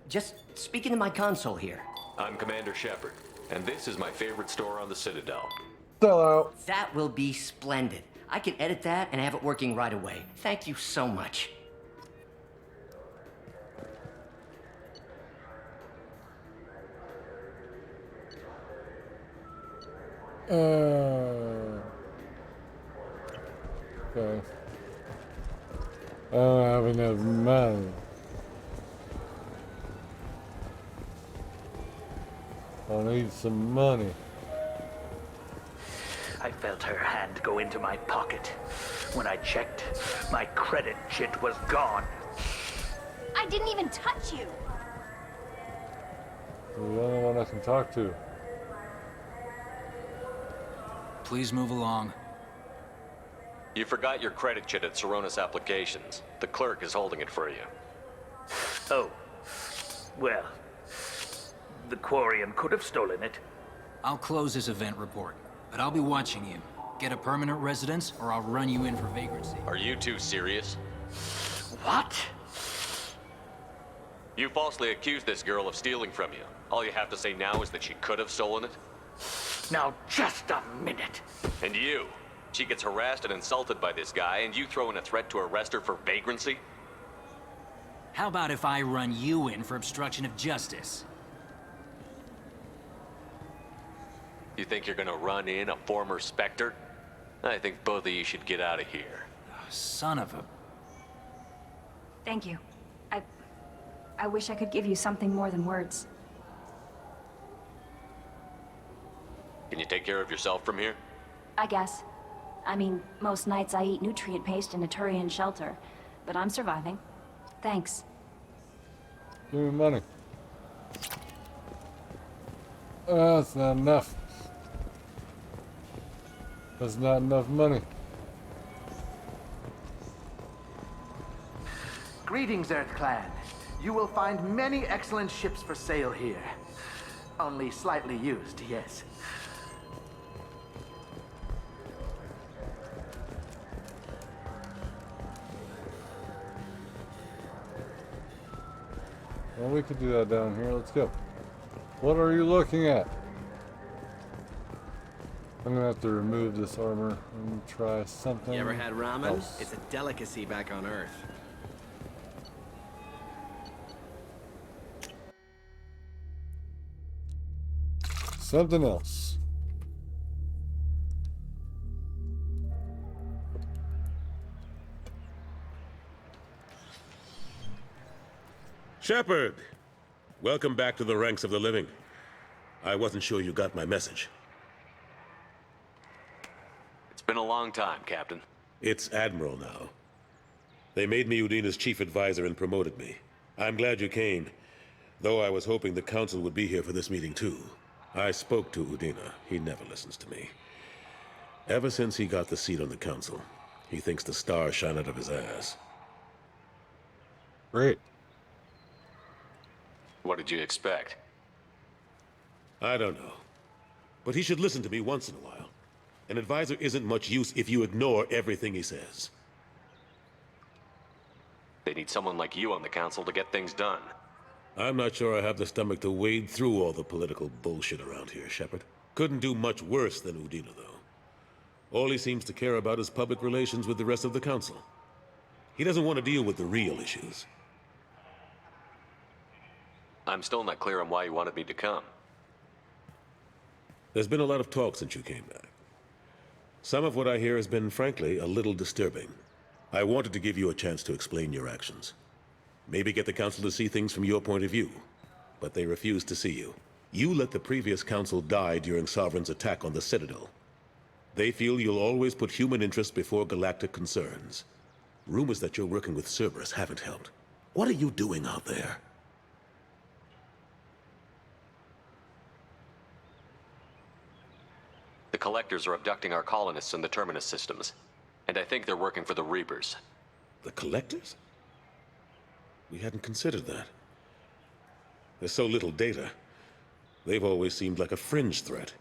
Just speaking to my console here. I'm Commander Shepard, and this is my favorite store on the Citadel. Sell out. That will be splendid. I can edit that and have it working right away. Thank you so much. Okay. I don't have enough money. I need some money. I felt her hand go into my pocket. When I checked, my credit chit was gone. I didn't even touch you. You're the only one I can talk to. Please move along. You forgot your credit chit at Saronis Applications. The clerk is holding it for you. Oh. Well, the Quarian could have stolen it. I'll close this event report, but I'll be watching you. Get a permanent residence, or I'll run you in for vagrancy. Are you two serious? What? You falsely accused this girl of stealing from you. All you have to say now is that she could have stolen it? Now, just a minute. And you? She gets harassed and insulted by this guy, and you throw in a threat to arrest her for vagrancy? How about if I run you in for obstruction of justice? You think you're gonna run in a former Spectre? I think both of you should get out of here. Son of a... Thank you. I wish I could give you something more than words. Can you take care of yourself from here? I guess. I mean, most nights I eat nutrient paste in a Turian shelter, but I'm surviving. Thanks. Give me money. That's not enough. That's not enough money. Greetings, Earth Clan. You will find many excellent ships for sale here. Only slightly used, yes. Well, we could do that down here. Let's go. What are you looking at? I'm gonna have to remove this armor and try something. You ever had ramen? else. It's a delicacy back on Earth. Something else. Shepard! Welcome back to the ranks of the living. I wasn't sure you got my message. It's been a long time, Captain. It's Admiral now. They made me Udina's chief advisor and promoted me. I'm glad you came, though I was hoping the Council would be here for this meeting too. I spoke to Udina. He never listens to me. Ever since he got the seat on the Council, he thinks the stars shine out of his ass. Great. What did you expect? I don't know. But he should listen to me once in a while. An advisor isn't much use if you ignore everything he says. They need someone like you on the Council to get things done. I'm not sure I have the stomach to wade through all the political bullshit around here, Shepard. Couldn't do much worse than Udina, though. All he seems to care about is public relations with the rest of the Council. He doesn't want to deal with the real issues. I'm still not clear on why you wanted me to come. There's been a lot of talk since you came back. Some of what I hear has been, frankly, a little disturbing. I wanted to give you a chance to explain your actions. Maybe get the Council to see things from your point of view. But they refused to see you. You let the previous Council die during Sovereign's attack on the Citadel. They feel you'll always put human interests before galactic concerns. Rumors that you're working with Cerberus haven't helped. What are you doing out there? The Collectors are abducting our colonists in the Terminus systems. And I think they're working for the Reapers. The Collectors? We hadn't considered that. There's so little data. They've always seemed like a fringe threat.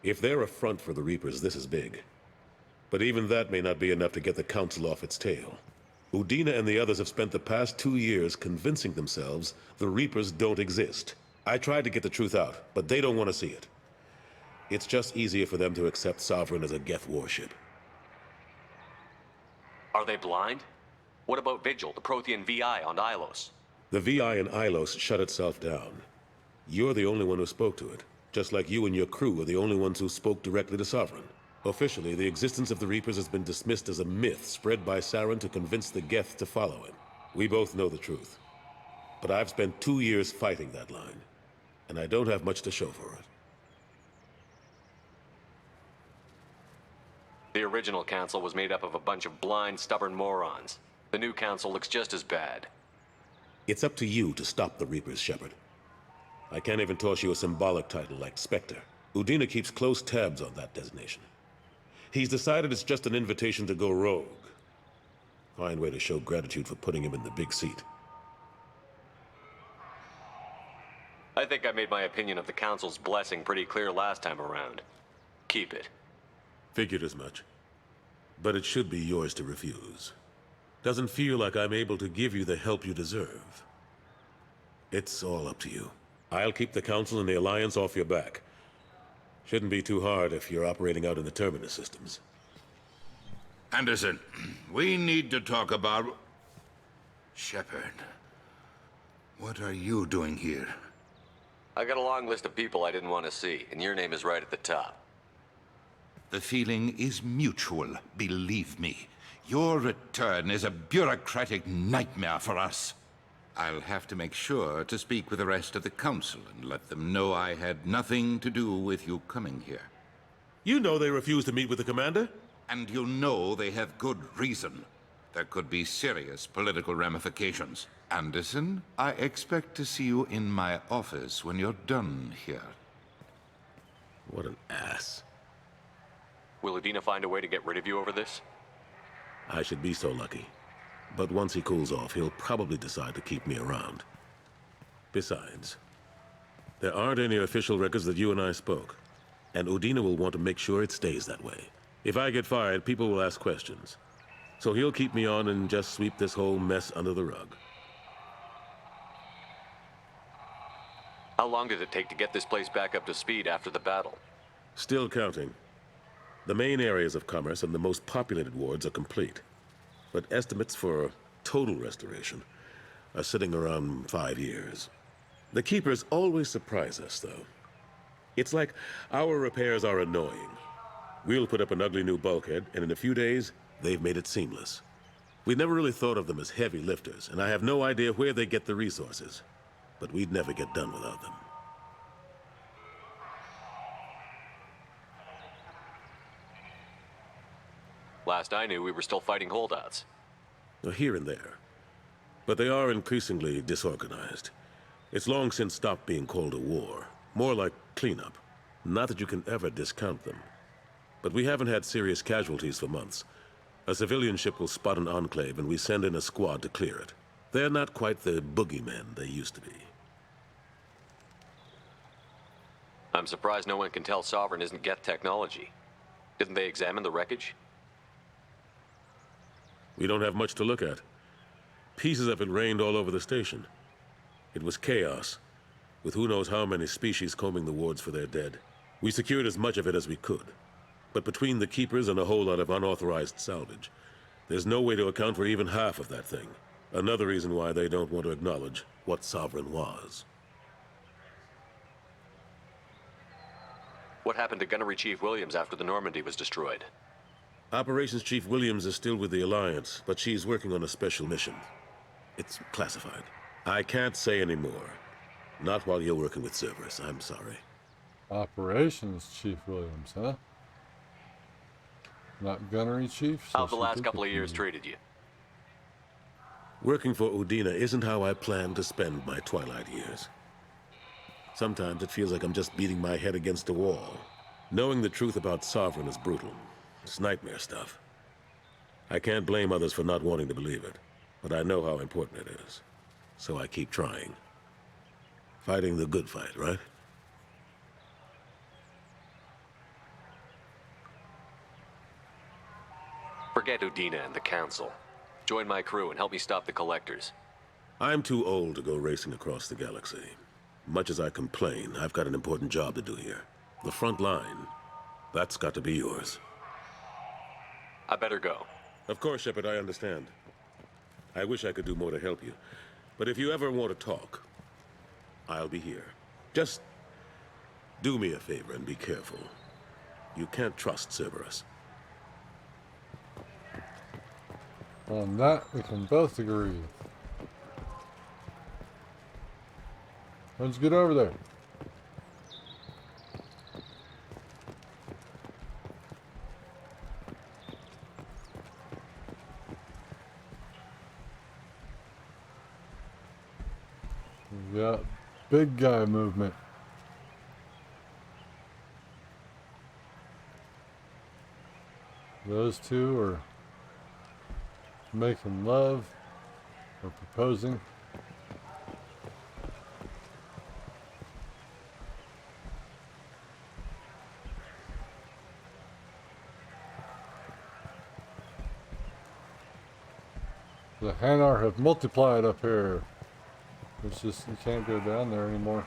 If they're a front for the Reapers, this is big. But even that may not be enough to get the Council off its tail. Udina and the others have spent the past 2 years convincing themselves the Reapers don't exist. I tried to get the truth out, but they don't want to see it. It's just easier for them to accept Sovereign as a Geth warship. Are they blind? What about Vigil, the Prothean VI on Ilos? The VI in Ilos shut itself down. You're the only one who spoke to it, just like you and your crew are the only ones who spoke directly to Sovereign. Officially, the existence of the Reapers has been dismissed as a myth spread by Saren to convince the Geth to follow him. We both know the truth. But I've spent 2 years fighting that line, and I don't have much to show for it. The original Council was made up of a bunch of blind, stubborn morons. The new Council looks just as bad. It's up to you to stop the Reapers, Shepard. I can't even toss you a symbolic title like Spectre. Udina keeps close tabs on that designation. He's decided it's just an invitation to go rogue. Fine way to show gratitude for putting him in the big seat. I think I made my opinion of the Council's blessing pretty clear last time around. Keep it. Figured as much. But it should be yours to refuse. Doesn't feel like I'm able to give you the help you deserve. It's all up to you. I'll keep the Council and the Alliance off your back. Shouldn't be too hard if you're operating out in the Terminus systems. Anderson, we need to talk about... Shepard, what are you doing here? I got a long list of people I didn't want to see, and your name is right at the top. The feeling is mutual, believe me. Your return is a bureaucratic nightmare for us. I'll have to make sure to speak with the rest of the Council and let them know I had nothing to do with you coming here. You know they refused to meet with the Commander? And you know they have good reason. There could be serious political ramifications. Anderson, I expect to see you in my office when you're done here. What an ass. Will Udina find a way to get rid of you over this? I should be so lucky. But once he cools off, he'll probably decide to keep me around. Besides, there aren't any official records that you and I spoke. And Udina will want to make sure it stays that way. If I get fired, people will ask questions. So he'll keep me on and just sweep this whole mess under the rug. How long did it take to get this place back up to speed after the battle? Still counting. The main areas of commerce and the most populated wards are complete. But estimates for total restoration are sitting around 5 years. The Keepers always surprise us, though. It's like our repairs are annoying. We'll put up an ugly new bulkhead, and in a few days, they've made it seamless. We never really thought of them as heavy lifters, and I have no idea where they get the resources. But we'd never get done without them. Last I knew, we were still fighting holdouts. Here and there. But they are increasingly disorganized. It's long since stopped being called a war. More like cleanup. Not that you can ever discount them. But we haven't had serious casualties for months. A civilian ship will spot an enclave and we send in a squad to clear it. They're not quite the boogeymen they used to be. I'm surprised no one can tell Sovereign isn't Geth technology. Didn't they examine the wreckage? We don't have much to look at. Pieces of it rained all over the station. It was chaos, with who knows how many species combing the wards for their dead. We secured as much of it as we could. But between the keepers and a whole lot of unauthorized salvage, there's no way to account for even half of that thing. Another reason why they don't want to acknowledge what Sovereign was. What happened to Gunnery Chief Williams after the Normandy was destroyed? Operations Chief Williams is still with the Alliance, but she's working on a special mission. It's classified. I can't say any more. Not while you're working with Cerberus, I'm sorry. Operations Chief Williams, huh? Not Gunnery Chief? How've the last couple of years treated you? Working for Udina isn't how I plan to spend my twilight years. Sometimes it feels like I'm just beating my head against a wall. Knowing the truth about Sovereign is brutal. It's nightmare stuff. I can't blame others for not wanting to believe it, but I know how important it is. So I keep trying. Fighting the good fight, right? Forget Udina and the Council. Join my crew and help me stop the Collectors. I'm too old to go racing across the galaxy. Much as I complain, I've got an important job to do here. The front line. That's got to be yours. I better go. Of course, Shepard, I understand. I wish I could do more to help you. But if you ever want to talk, I'll be here. Just do me a favor and be careful. You can't trust Cerberus. On that, we can both agree. Let's get over there. We got big guy movement. Those two are making love or proposing. The Hanar have multiplied up here. It's just, you can't go down there anymore.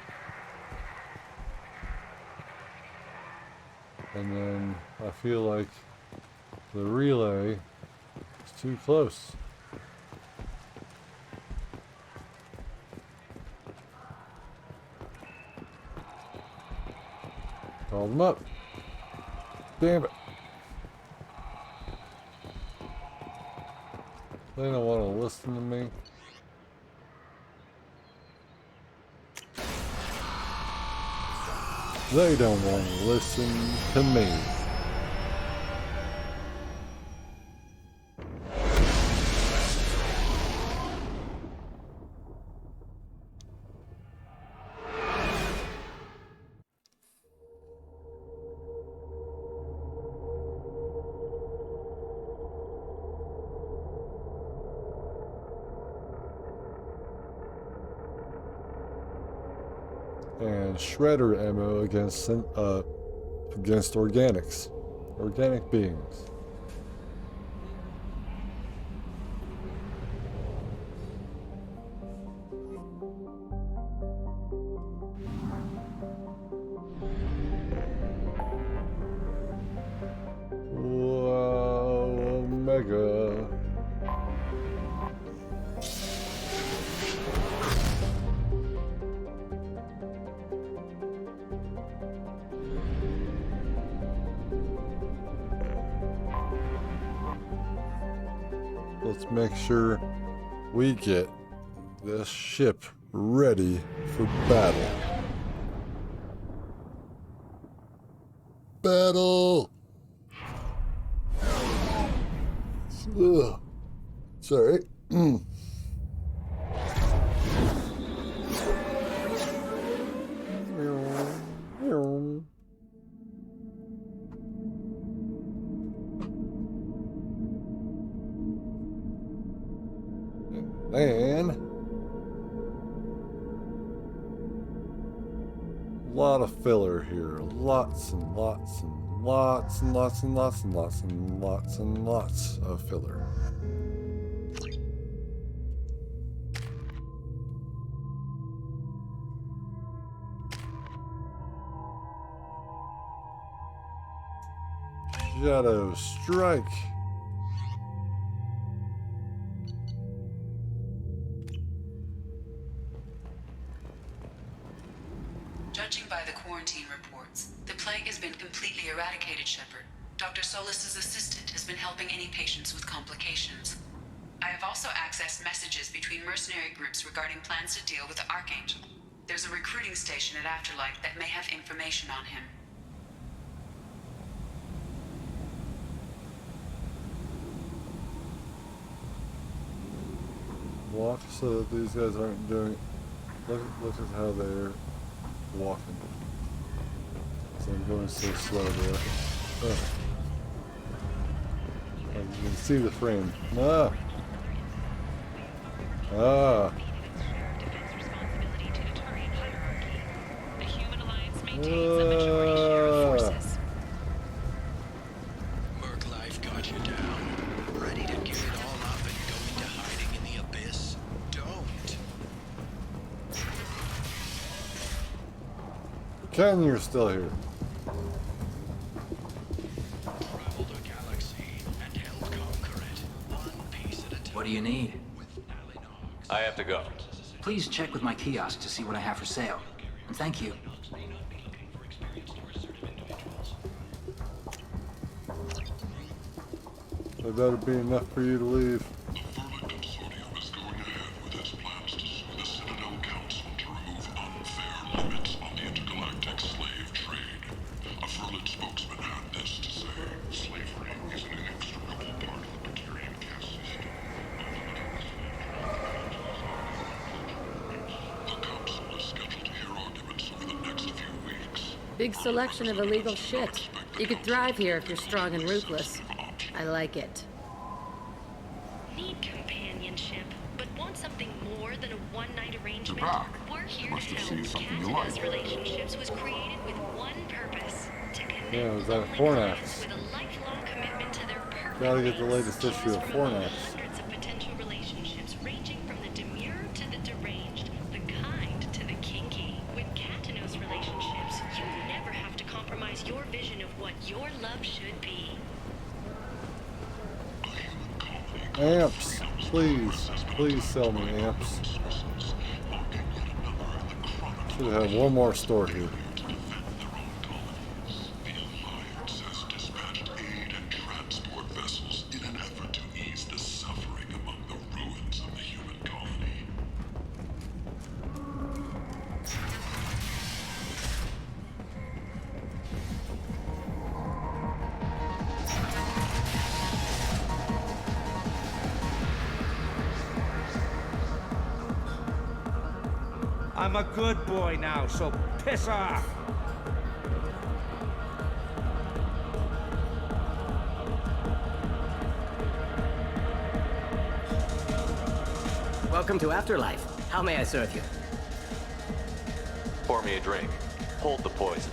And then I feel like the relay is too close. Call them up. Damn it. They don't want to listen to me. They don't want to listen to me. And shredder ammo against organic beings. Wow, Omega. Let's make sure we get this ship ready for battle. Battle! Ugh. Sorry. And a lot of filler here. Lots and lots and lots and lots and lots and lots and lots and lots of filler. Shadow strike. Judging by the quarantine reports, the plague has been completely eradicated, Shepard. Dr. Solis's assistant has been helping any patients with complications. I have also accessed messages between mercenary groups regarding plans to deal with the Archangel. There's a recruiting station at Afterlife that may have information on him. Walk so that these guys aren't doing. Look at how they're walking. So I'm going so slow there. Oh. You can see the frame. Ah. Ah. Life got you down. Ready to give it all up and go into hiding in the abyss? Don't. Ken, you're still here. What do you need? I have to go. Please check with my kiosk to see what I have for sale. And thank you. There better be enough for you to leave. The Furman Consortium is going ahead with its plans to sue the Citadel Council to remove unfair limits on the intergalactic slave trade. A Furman spokesman had this to say: slavery is an inextricable part of the Precarian caste system. The Council is scheduled to hear arguments over the next few weeks. Big selection of illegal shit. You could thrive here if you're strong and ruthless. I like it. Need companionship, but want something more than a one-night arrangement? We're here to help. Cata's Relationships was created with one purpose: to connect Yeah, was that a Fornax? with a lifelong commitment to their purpose. Gotta get the latest issue of Fornax. Hundreds of potential relationships ranging from the demure to the deranged, the kind to the kinky. With Cata's Relationships, you never have to compromise your vision of what your love should be. Amps, please, please sell me amps. Should have one more store here. The Alliance has dispatched aid and transport vessels in an effort to ease the suffering among the ruins of the human colony. I'm a good boy now, so piss off! Welcome to Afterlife. How may I serve you? Pour me a drink. Hold the poison.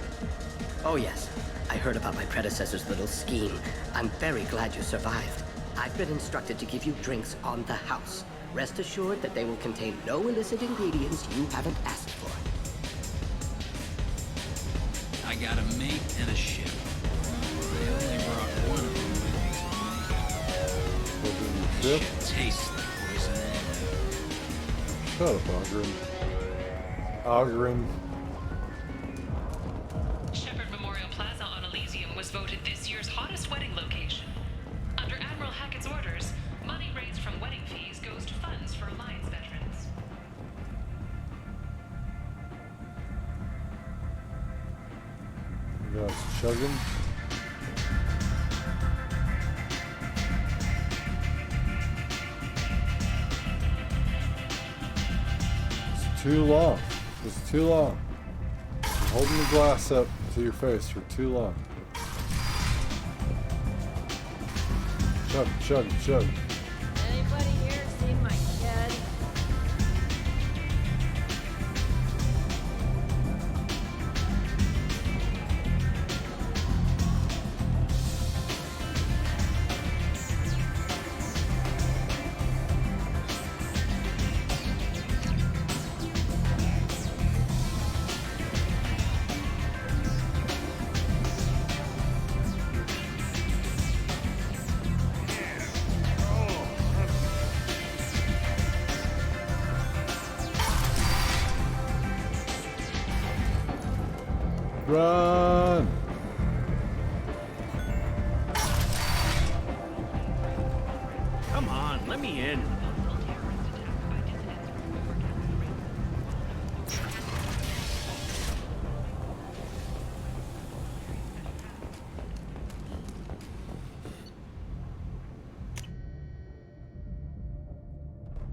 Oh yes, I heard about my predecessor's little scheme. I'm very glad you survived. I've been instructed to give you drinks on the house. Rest assured that they will contain no illicit ingredients you haven't asked for. I got a mate and a ship. I only brought one of them with me. Ship? Shit tastes like poison. Shut up, Ogren. Shepherd Memorial Plaza on Elysium was voted this year's hottest wedding location. Under Admiral Hackett's orders, money raised from wedding fees goes to funds for Alliance veterans. You guys chugging? It's too long. It's too long. You're holding the glass up to your face for too long. Chug, chug, chug. Anybody here seen my kid? Run! Come on, let me in.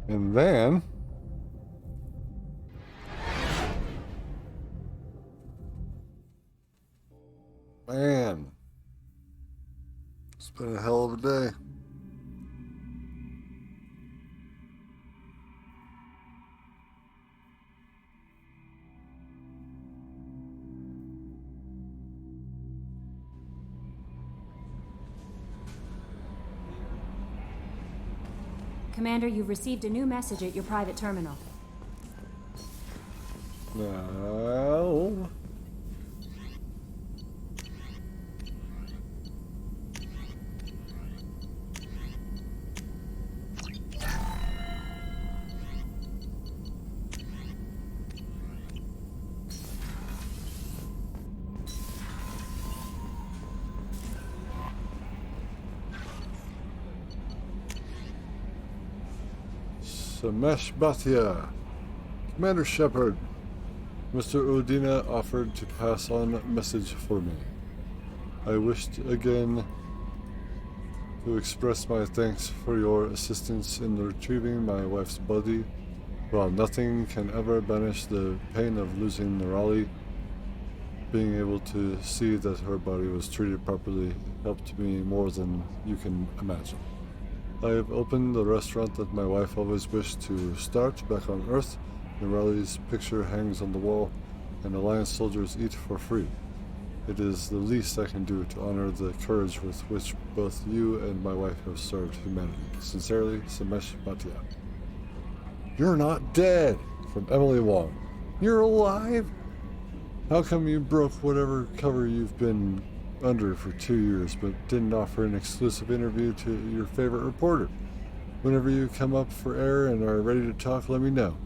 And then man, it's been a hell of a day. Commander, you've received a new message at your private terminal. No. Samesh Bhatia, Commander Shepard, Mr. Udina offered to pass on a message for me. I wished again to express my thanks for your assistance in retrieving my wife's body. While nothing can ever banish the pain of losing Nirali, being able to see that her body was treated properly helped me more than you can imagine. I have opened the restaurant that my wife always wished to start back on Earth. Nirali's picture hangs on the wall, and Alliance soldiers eat for free. It is the least I can do to honor the courage with which both you and my wife have served humanity. Sincerely, Samesh Bhatia. You're not dead! From Emily Wong. You're alive? How come you broke whatever cover you've been under for 2 years, but didn't offer an exclusive interview to your favorite reporter? Whenever you come up for air and are ready to talk, let me know.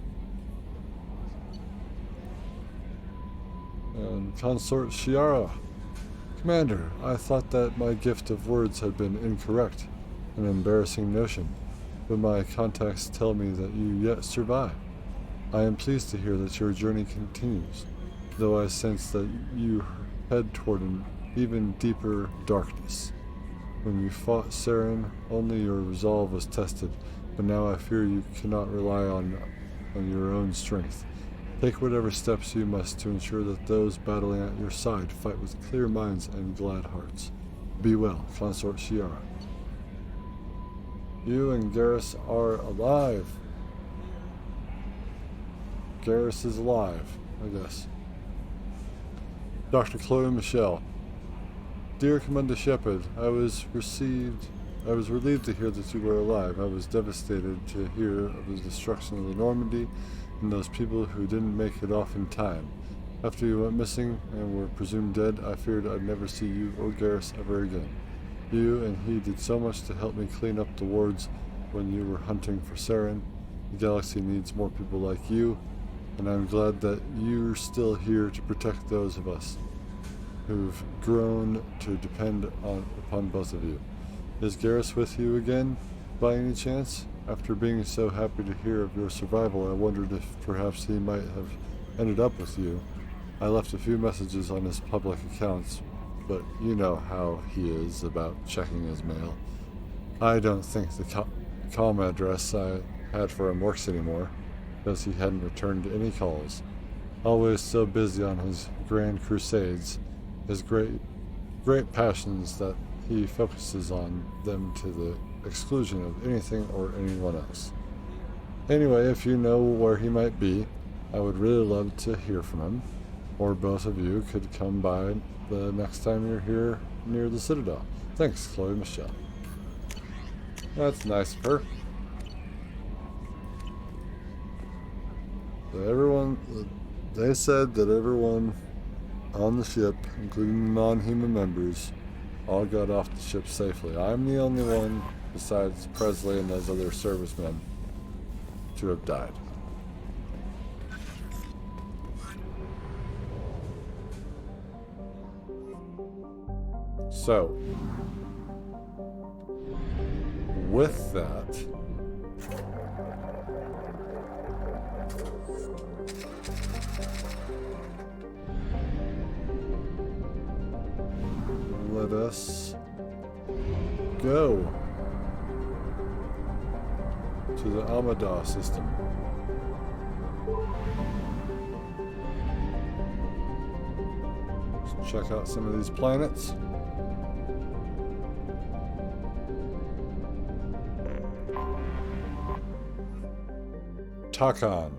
And Consort Shiara. Commander, I thought that my gift of words had been incorrect, an embarrassing notion, but my contacts tell me that you yet survive. I am pleased to hear that your journey continues, though I sense that you head toward an even deeper darkness. When you fought Saren, only your resolve was tested, but now I fear you cannot rely on your own strength. Take whatever steps you must to ensure that those battling at your side fight with clear minds and glad hearts. Be well, Consort Shiara. You and Garrus are alive. Garrus is alive, I guess. Dr. Chloe Michelle. Dear Commander Shepard, I was relieved to hear that you were alive. I was devastated to hear of the destruction of the Normandy and those people who didn't make it off in time. After you went missing and were presumed dead, I feared I'd never see you or Garrus ever again. You and he did so much to help me clean up the wards when you were hunting for Saren. The galaxy needs more people like you, and I'm glad that you're still here to protect those of us who've grown to depend upon both of you. Is Garrus with you again, by any chance? After being so happy to hear of your survival, I wondered if perhaps he might have ended up with you. I left a few messages on his public accounts, but you know how he is about checking his mail. I don't think the comm address I had for him works anymore, because he hadn't returned any calls. Always so busy on his grand crusades, his great passions, that he focuses on them to the exclusion of anything or anyone else. Anyway, if you know where he might be, I would really love to hear from him, or both of you could come by the next time you're here near the Citadel. Thanks, Chloe Michelle. That's nice of her. So they said that everyone on the ship, including the non-human members, all got off the ship safely. I'm the only one, besides Presley and those other servicemen, to have died. So, with that, let us go to the Amada system. Let's check out some of these planets. Takan.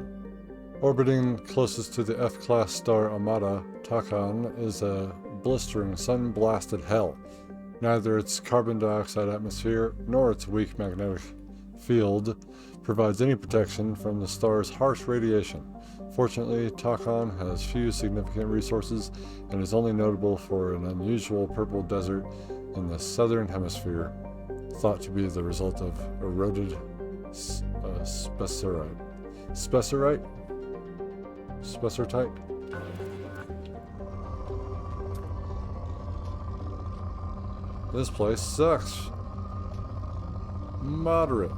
Orbiting closest to the F-class star Amada, Takan is a blistering, sun-blasted hell. Neither its carbon dioxide atmosphere nor its weak magnetic field provides any protection from the star's harsh radiation. Fortunately, Takan has few significant resources and is only notable for an unusual purple desert in the southern hemisphere, thought to be the result of eroded spessarite. Spessartite? This place sucks. Moderate.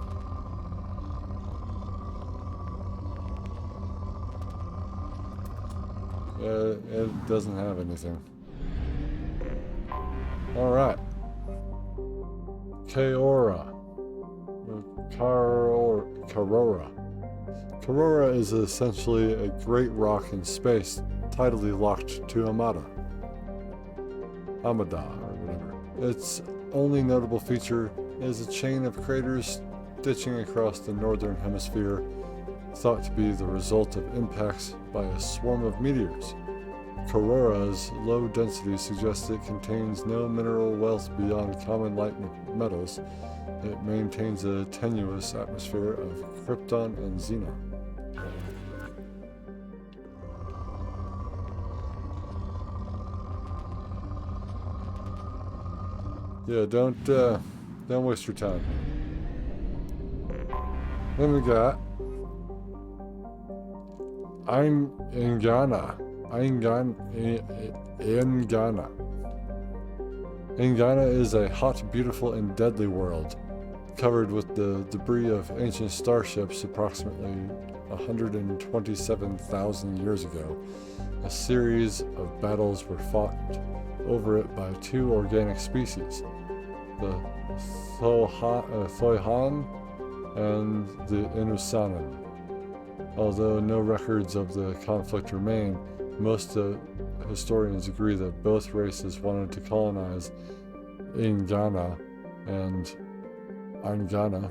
It doesn't have anything. Alright. Kaora. Karora. Karora is essentially a great rock in space, tidally locked to Amada, or whatever. Its only notable feature is a chain of craters stitching across the northern hemisphere, thought to be the result of impacts by a swarm of meteors. Karora's low density suggests it contains no mineral wealth beyond common light metals. It maintains a tenuous atmosphere of krypton and xenon. Yeah, don't waste your time. Then we got Engana. Engana is a hot, beautiful, and deadly world, covered with the debris of ancient starships approximately 127,000 years ago. A series of battles were fought over it by two organic species, the Thoihan and the N7ANITY. Although no records of the conflict remain, most historians agree that both races wanted to colonize Engana and Angana,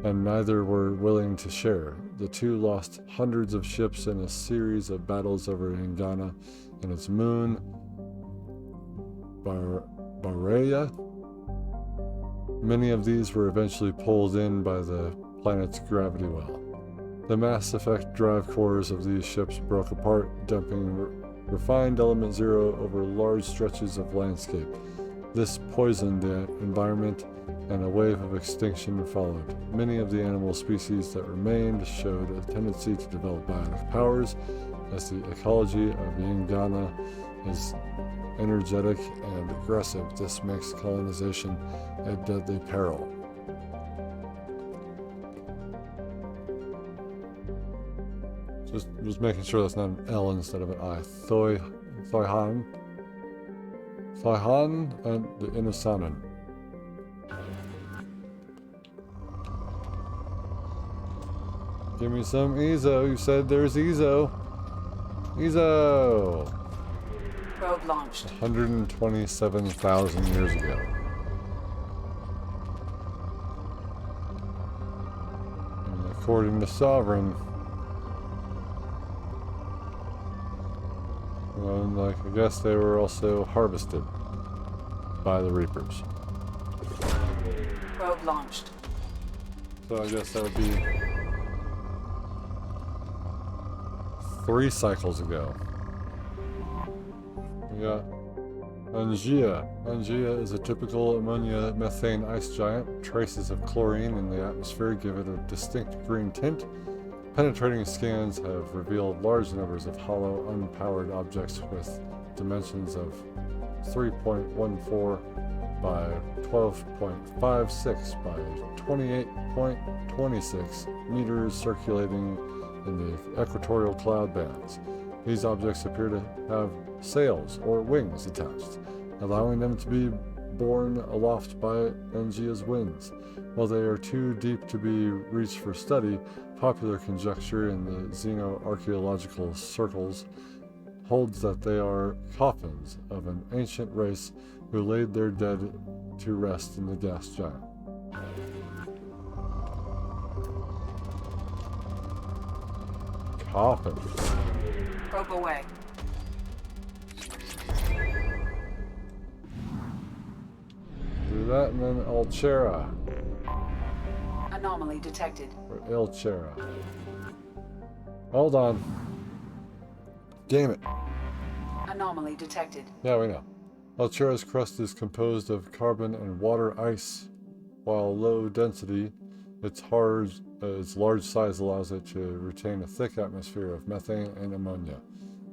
and neither were willing to share. The two lost hundreds of ships in a series of battles over Engana and its moon, Bareya. Many of these were eventually pulled in by the planet's gravity well. The Mass Effect drive cores of these ships broke apart, dumping refined element zero over large stretches of landscape. This poisoned the environment, and a wave of extinction followed. Many of the animal species that remained showed a tendency to develop bionic powers, as the ecology of Yingana is energetic and aggressive. This makes colonization a deadly peril. Just making sure that's not an L instead of an I. Thoihan and the N7ANITY. Give me some Ezo. You said there's Ezo. Ezo! Probe launched. 127,000 years ago. And according to Sovereign, and I guess they were also harvested by the Reapers. Probe launched. So I guess that would be 3 cycles ago. We got Angea. Angea is a typical ammonia methane ice giant. Traces of chlorine in the atmosphere give it a distinct green tint. Penetrating scans have revealed large numbers of hollow, unpowered objects with dimensions of 3.14 by 12.56 by 28.26 meters circulating in the equatorial cloud bands. These objects appear to have sails or wings attached, allowing them to be borne aloft by Engia's winds. While they are too deep to be reached for study, popular conjecture in the xenoarchaeological circles holds that they are coffins of an ancient race who laid their dead to rest in the gas giant. Coffins. Probe away. Do that and then Altera. Anomaly detected. Or Ilchera. Hold on. Damn it. Anomaly detected. Yeah, we know. Altera's crust is composed of carbon and water ice. While low density, its large size allows it to retain a thick atmosphere of methane and ammonia.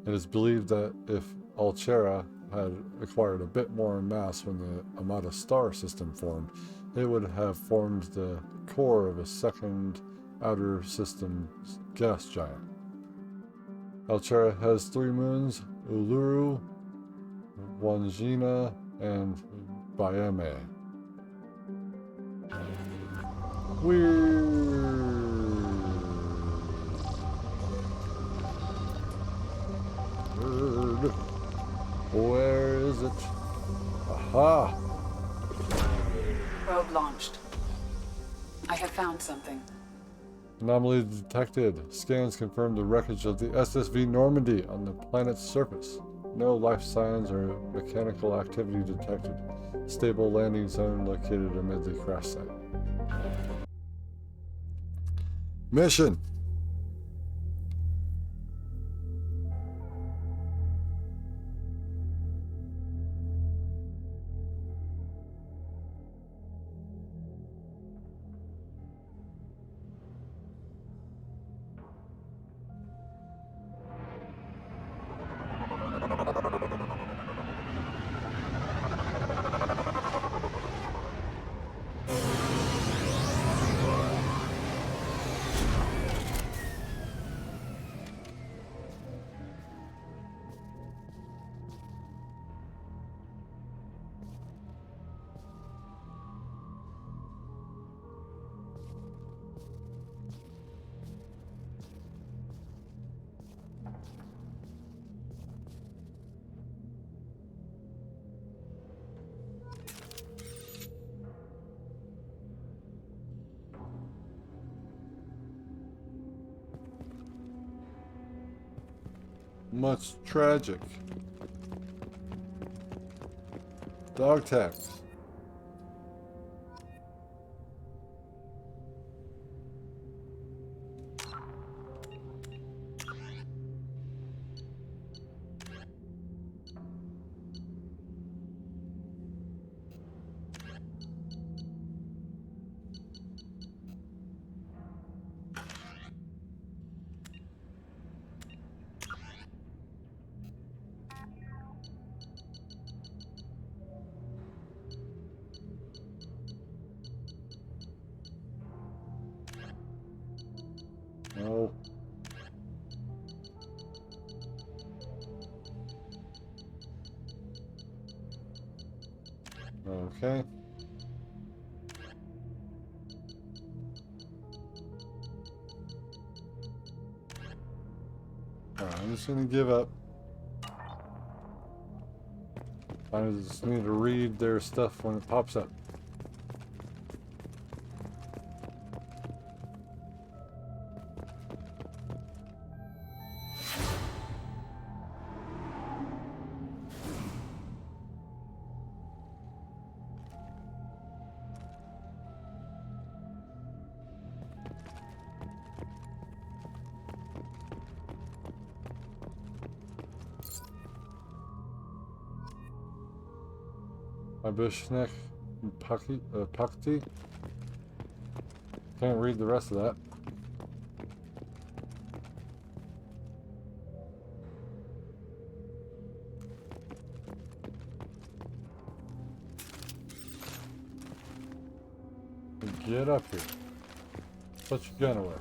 It is believed that if Altera had acquired a bit more mass when the Amata star system formed, it would have formed the core of a second outer system gas giant. Altera has 3 moons, Uluru, Wangina, and Biame. Weird. Where is it? Aha! Probe launched. I have found something. Anomaly detected. Scans confirm the wreckage of the SSV Normandy on the planet's surface. No life signs or mechanical activity detected. Stable landing zone located amid the crash site. Mission! Much tragic. Dog tags. No. Okay. Alright, I'm just gonna give up. I just need to read their stuff when it pops up. Abishnek Pakti. Can't read the rest of that. Get up here. Put your gun away.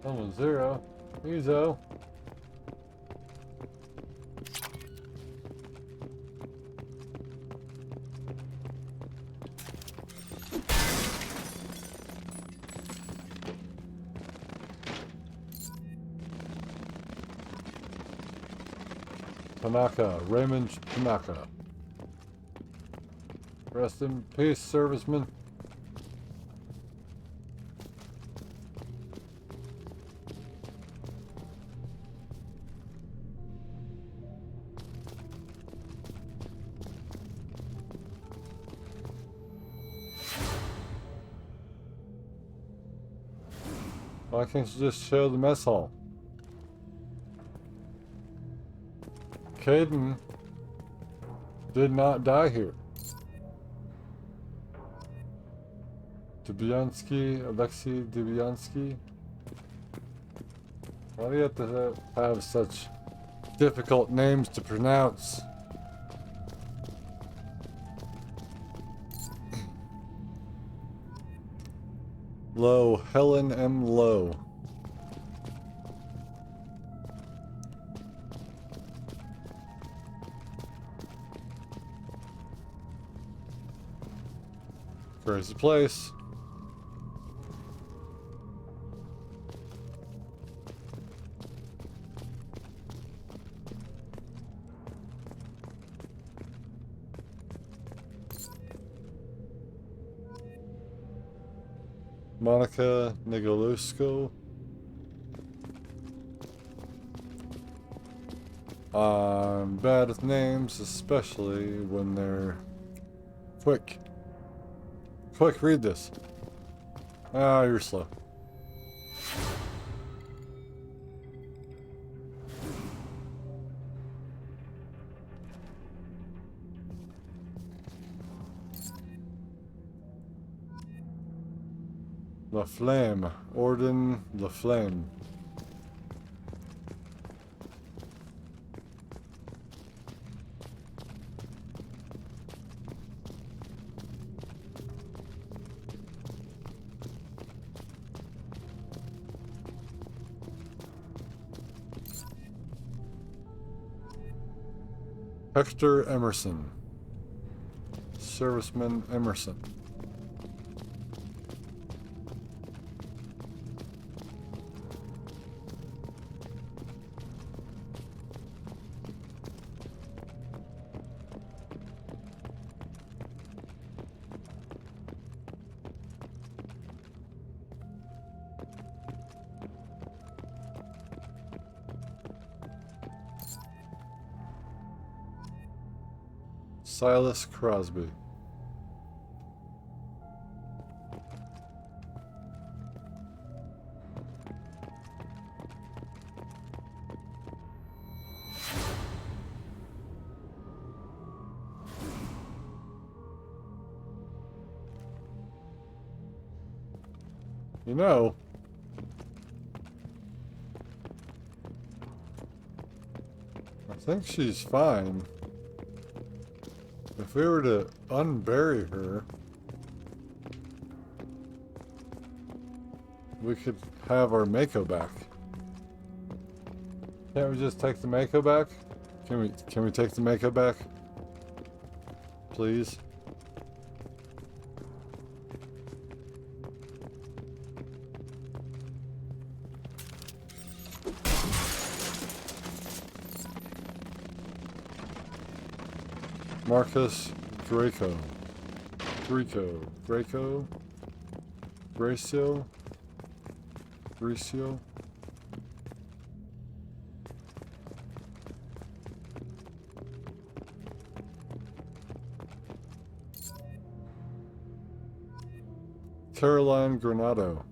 Almost zero. Ezo. Tanaka, Raymond Tanaka. Rest in peace, serviceman. Why can't you just show the mess hall? Caden did not die here. Dubyansky, Alexei Dubyansky. Why do you have to have such difficult names to pronounce? Lowe, Helen M. Lowe. Crazy place. Monica Nigolusco. I'm bad with names, especially when they're quick. Quick, read this. Ah, you're slow. La Flame. Orden La Flame. Hector Emerson. Serviceman Emerson. Silas Crosby. You know, I think she's fine. If we were to unbury her, we could have our Mako back. Can't we just take the Mako back? Can we take the Mako back? Please? Marcus Graco. Graco. Gracio. Caroline Granado.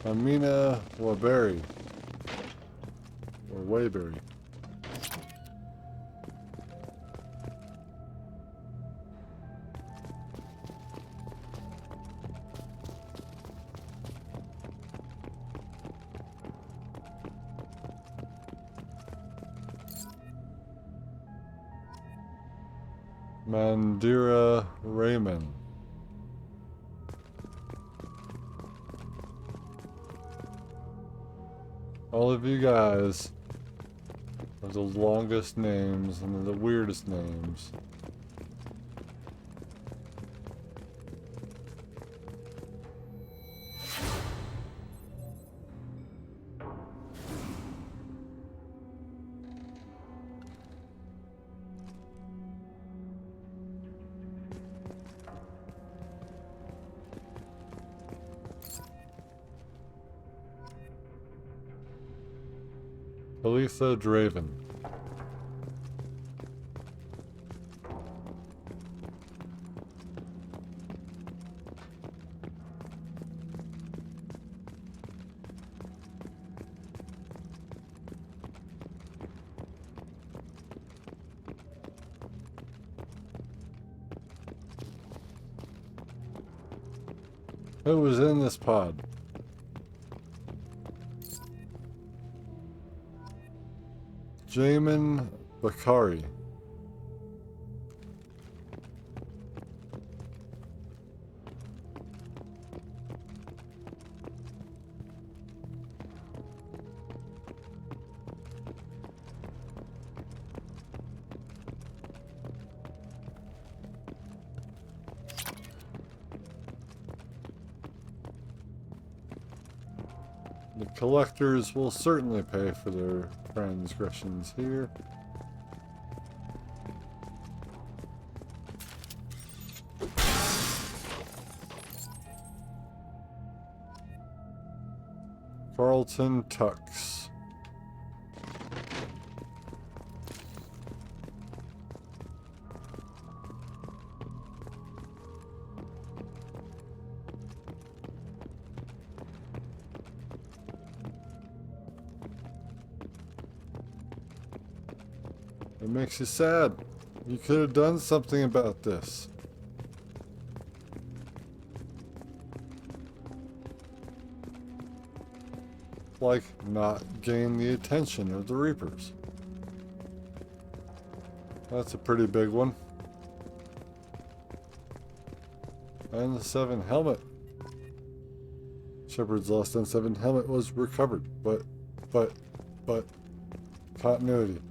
Amina Waberry. Or Waybury. Mandira Raymond. All of you guys have the longest names and the weirdest names. Aletha Draven. Who was in this pod? Jamin Bakari. The collectors will certainly pay for their transgressions here. Carlton Tux. It makes you sad. You could have done something about this. Like, not gain the attention of the Reapers. That's a pretty big one. N7 helmet. Shepard's lost N7 helmet was recovered, but continuity.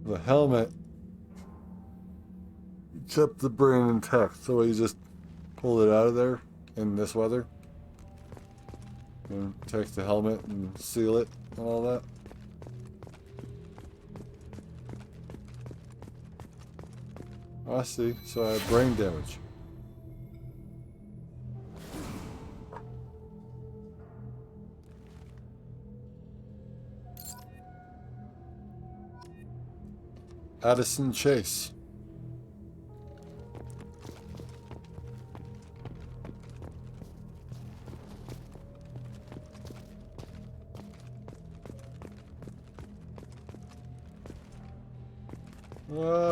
The helmet kept the brain intact, so he just pulled it out of there in this weather and take the helmet and seal it and all that. I see, so I had brain damage. Addison Chase.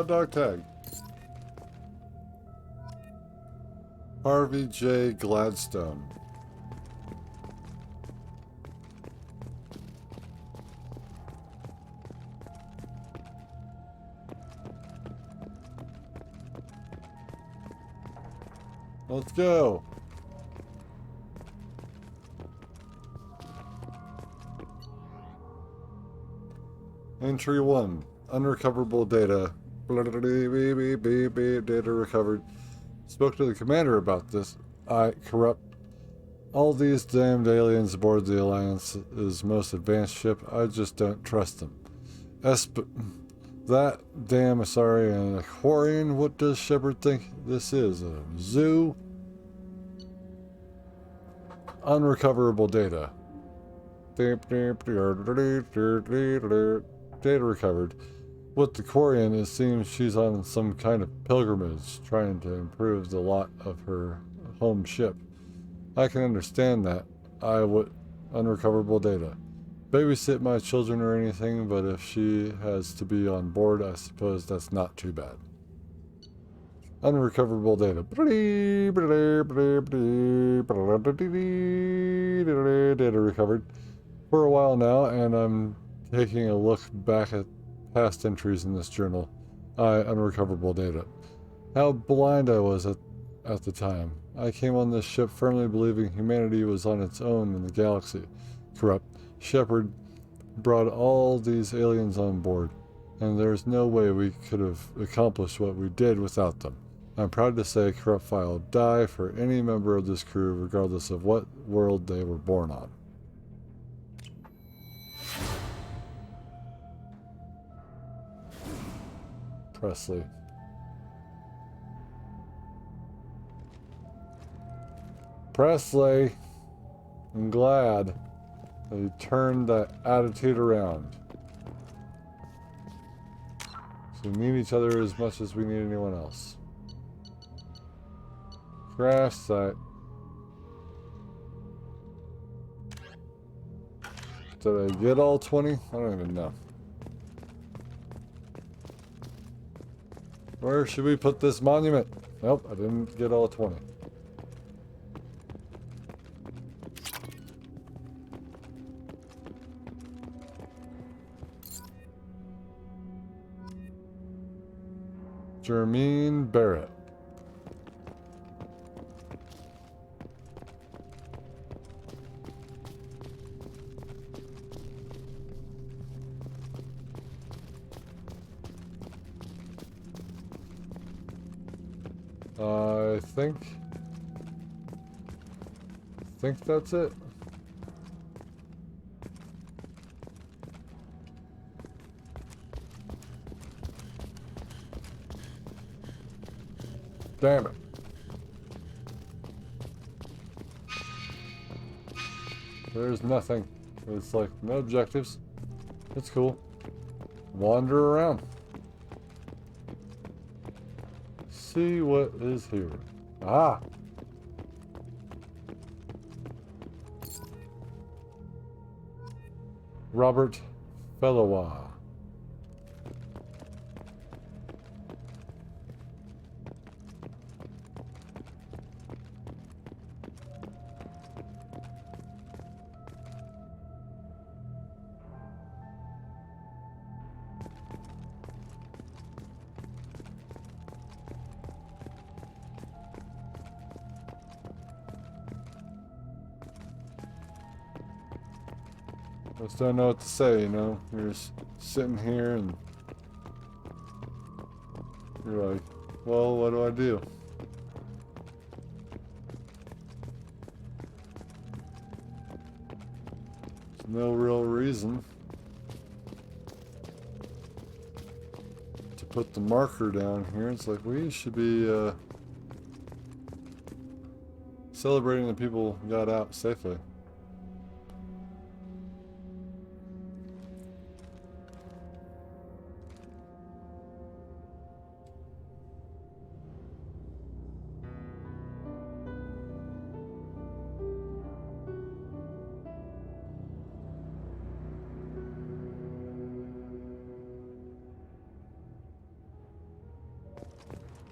Dog tag. Harvey J. Gladstone. Let's go. Entry 1. Unrecoverable data. Data recovered. Spoke to the commander about this. I corrupt. All these damned aliens aboard the Alliance's most advanced ship. I just don't trust them. That damn Asari and a Quarian. What does Shepard think this is? A zoo? Unrecoverable data. Data recovered. With the Quarian, it seems she's on some kind of pilgrimage, trying to improve the lot of her home ship. I can understand that. I would unrecoverable data. Babysit my children or anything, but if she has to be on board, I suppose that's not too bad. Unrecoverable data. Data recovered for a while now, and I'm taking a look back at past entries in this journal. Unrecoverable data. How blind I was at the time. I came on this ship firmly believing humanity was on its own in the galaxy. Corrupt. Shepard brought all these aliens on board, and there's no way we could have accomplished what we did without them. I'm proud to say Corrupt File will die for any member of this crew, regardless of what world they were born on. Presley. Presley, I'm glad that you turned that attitude around. So we need each other as much as we need anyone else. Crash site. Did I get all 20? I don't even know. Where should we put this monument? Nope, I didn't get all 20. Jermaine Barrett. I think that's it. Damn it. There's nothing. It's like no objectives. It's cool. Wander around. See what is here. Ah! Robert Fellowa. I just don't know what to say, you know? You're just sitting here and you're like, well, what do I do? There's no real reason to put the marker down here. It's like we should be celebrating that people got out safely.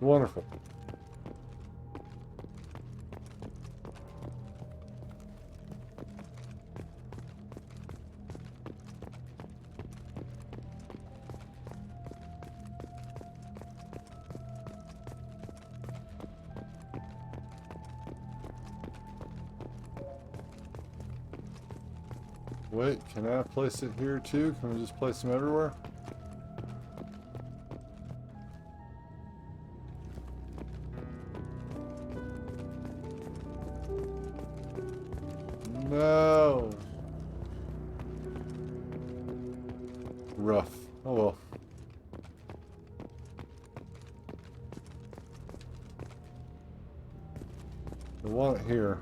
Wonderful. Wait, can I place it here too? Can we just place them everywhere? No. Rough. Oh well. I want it here.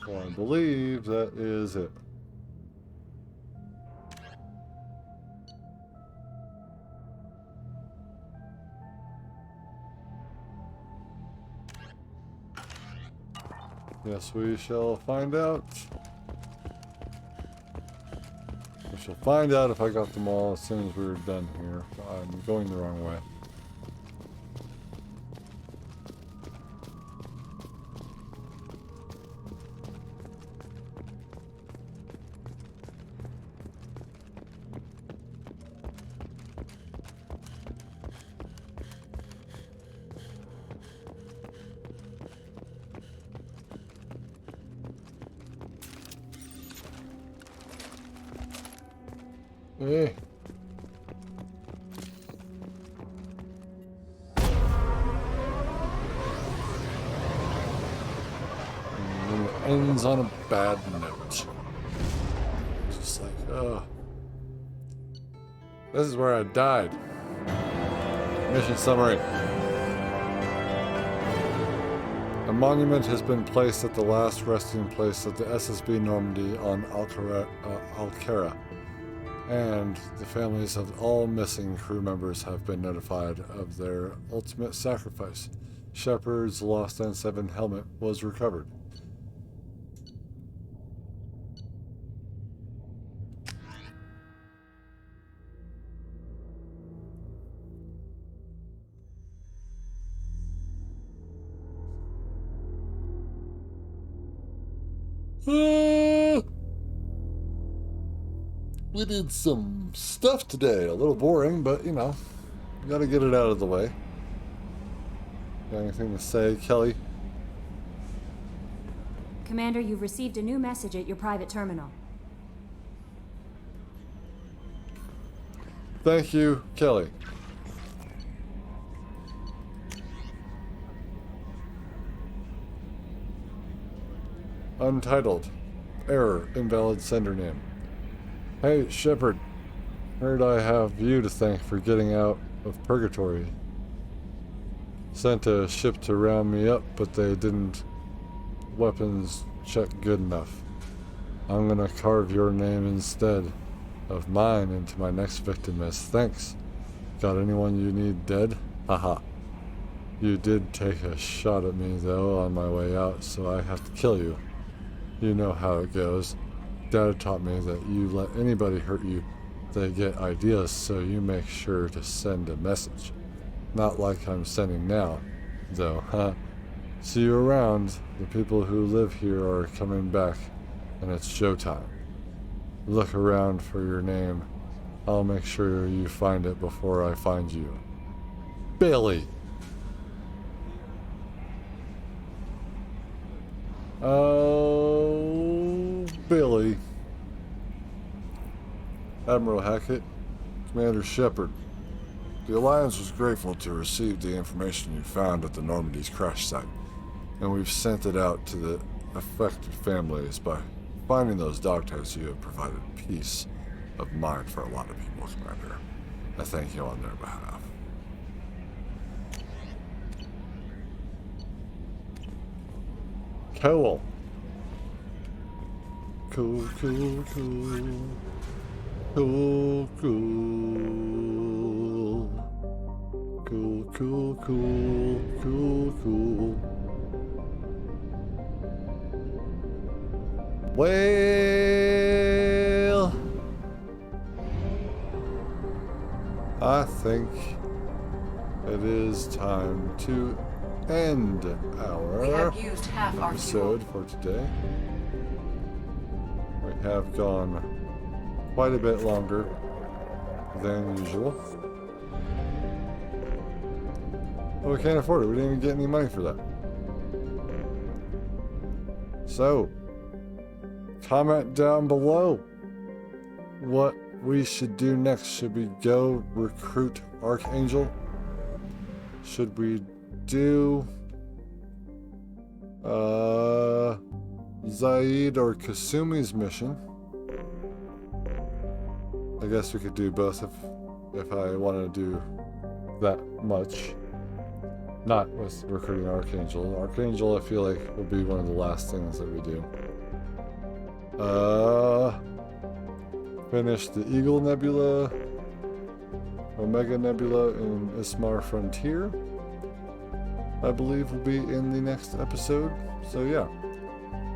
Well, I believe that is it. Yes, we shall find out. We shall find out if I got them all as soon as we're done here. I'm going the wrong way. Hey. And it ends on a bad note. Just like, oh. This is where I died. Mission summary. A monument has been placed at the last resting place of the SSB Normandy on Alcara. And the families of all missing crew members have been notified of their ultimate sacrifice. Shepard's lost N7 helmet was recovered. We did some stuff today. A little boring, but you know, you gotta get it out of the way. Got anything to say, Kelly? Commander, you've received a new message at your private terminal. Thank you, Kelly. Untitled. Error. Invalid sender name. Hey, Shepard. Heard I have you to thank for getting out of purgatory. Sent a ship to round me up, but they didn't weapons check good enough. I'm gonna carve your name instead of mine into my next victim as thanks. Got anyone you need dead? Haha. You did take a shot at me though on my way out, so I have to kill you. You know how it goes. Dad taught me that you let anybody hurt you, they get ideas, so you make sure to send a message. Not like I'm sending now, though, huh? See you around. The people who live here are coming back, and it's showtime. Look around for your name. I'll make sure you find it before I find you. Bailey! Oh, Billy. Admiral Hackett, Commander Shepard. The Alliance was grateful to receive the information you found at the Normandy's crash site, and we've sent it out to the affected families. By finding those dogtags, you have provided peace of mind for a lot of people, Commander. I thank you on their behalf. Cool. Cool, cool, cool. Cool, cool. Cool, cool, cool, cool, cool. Well, I think it is time to end our episode for today. We have gone quite a bit longer than usual. But we can't afford it. We didn't even get any money for that. So, comment down below what we should do next. Should we go recruit Archangel? Should we do Zaid or Kasumi's mission? I guess we could do both if I want to do that much. Not with recruiting Archangel. Archangel, I feel like, will be one of the last things that we do. Finish the Eagle Nebula, Omega Nebula, and Ismar Frontier. I believe will be in the next episode. So yeah,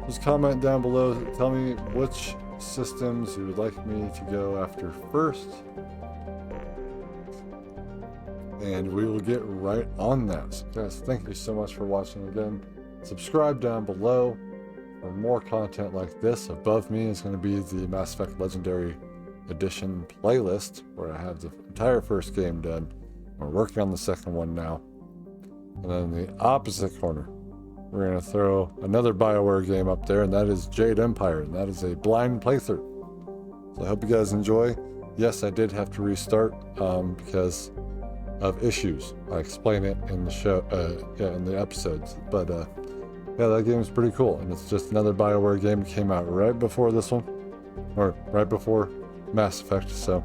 just comment down below. Tell me which systems you would like me to go after first, and we will get right on that. So guys, thank you so much for watching again. Subscribe down below for more content like this. Above me is going to be the Mass Effect Legendary Edition playlist, where I have the entire first game done. We're working on the second one now. And then in the opposite corner, we're going to throw another BioWare game up there, and that is Jade Empire, and that is a blind playthrough. So I hope you guys enjoy. Yes, I did have to restart because of issues. I explain it in the show, in the episodes. But yeah, that game is pretty cool, and it's just another BioWare game. It came out right before this one, or right before Mass Effect, so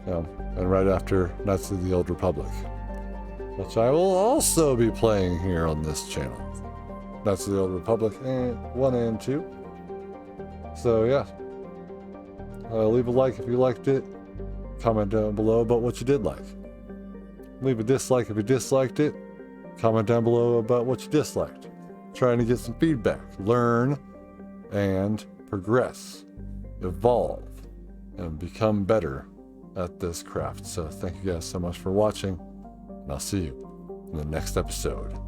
and right after Knights of the Old Republic, which I will also be playing here on this channel. Knights of the Old Republic 1 and 2. So yeah, leave a like if you liked it. Comment down below about what you did like. Leave a dislike if you disliked it. Comment down below about what you disliked. Trying to get some feedback, learn, and progress, evolve, and become better at this craft. So thank you guys so much for watching, and I'll see you in the next episode.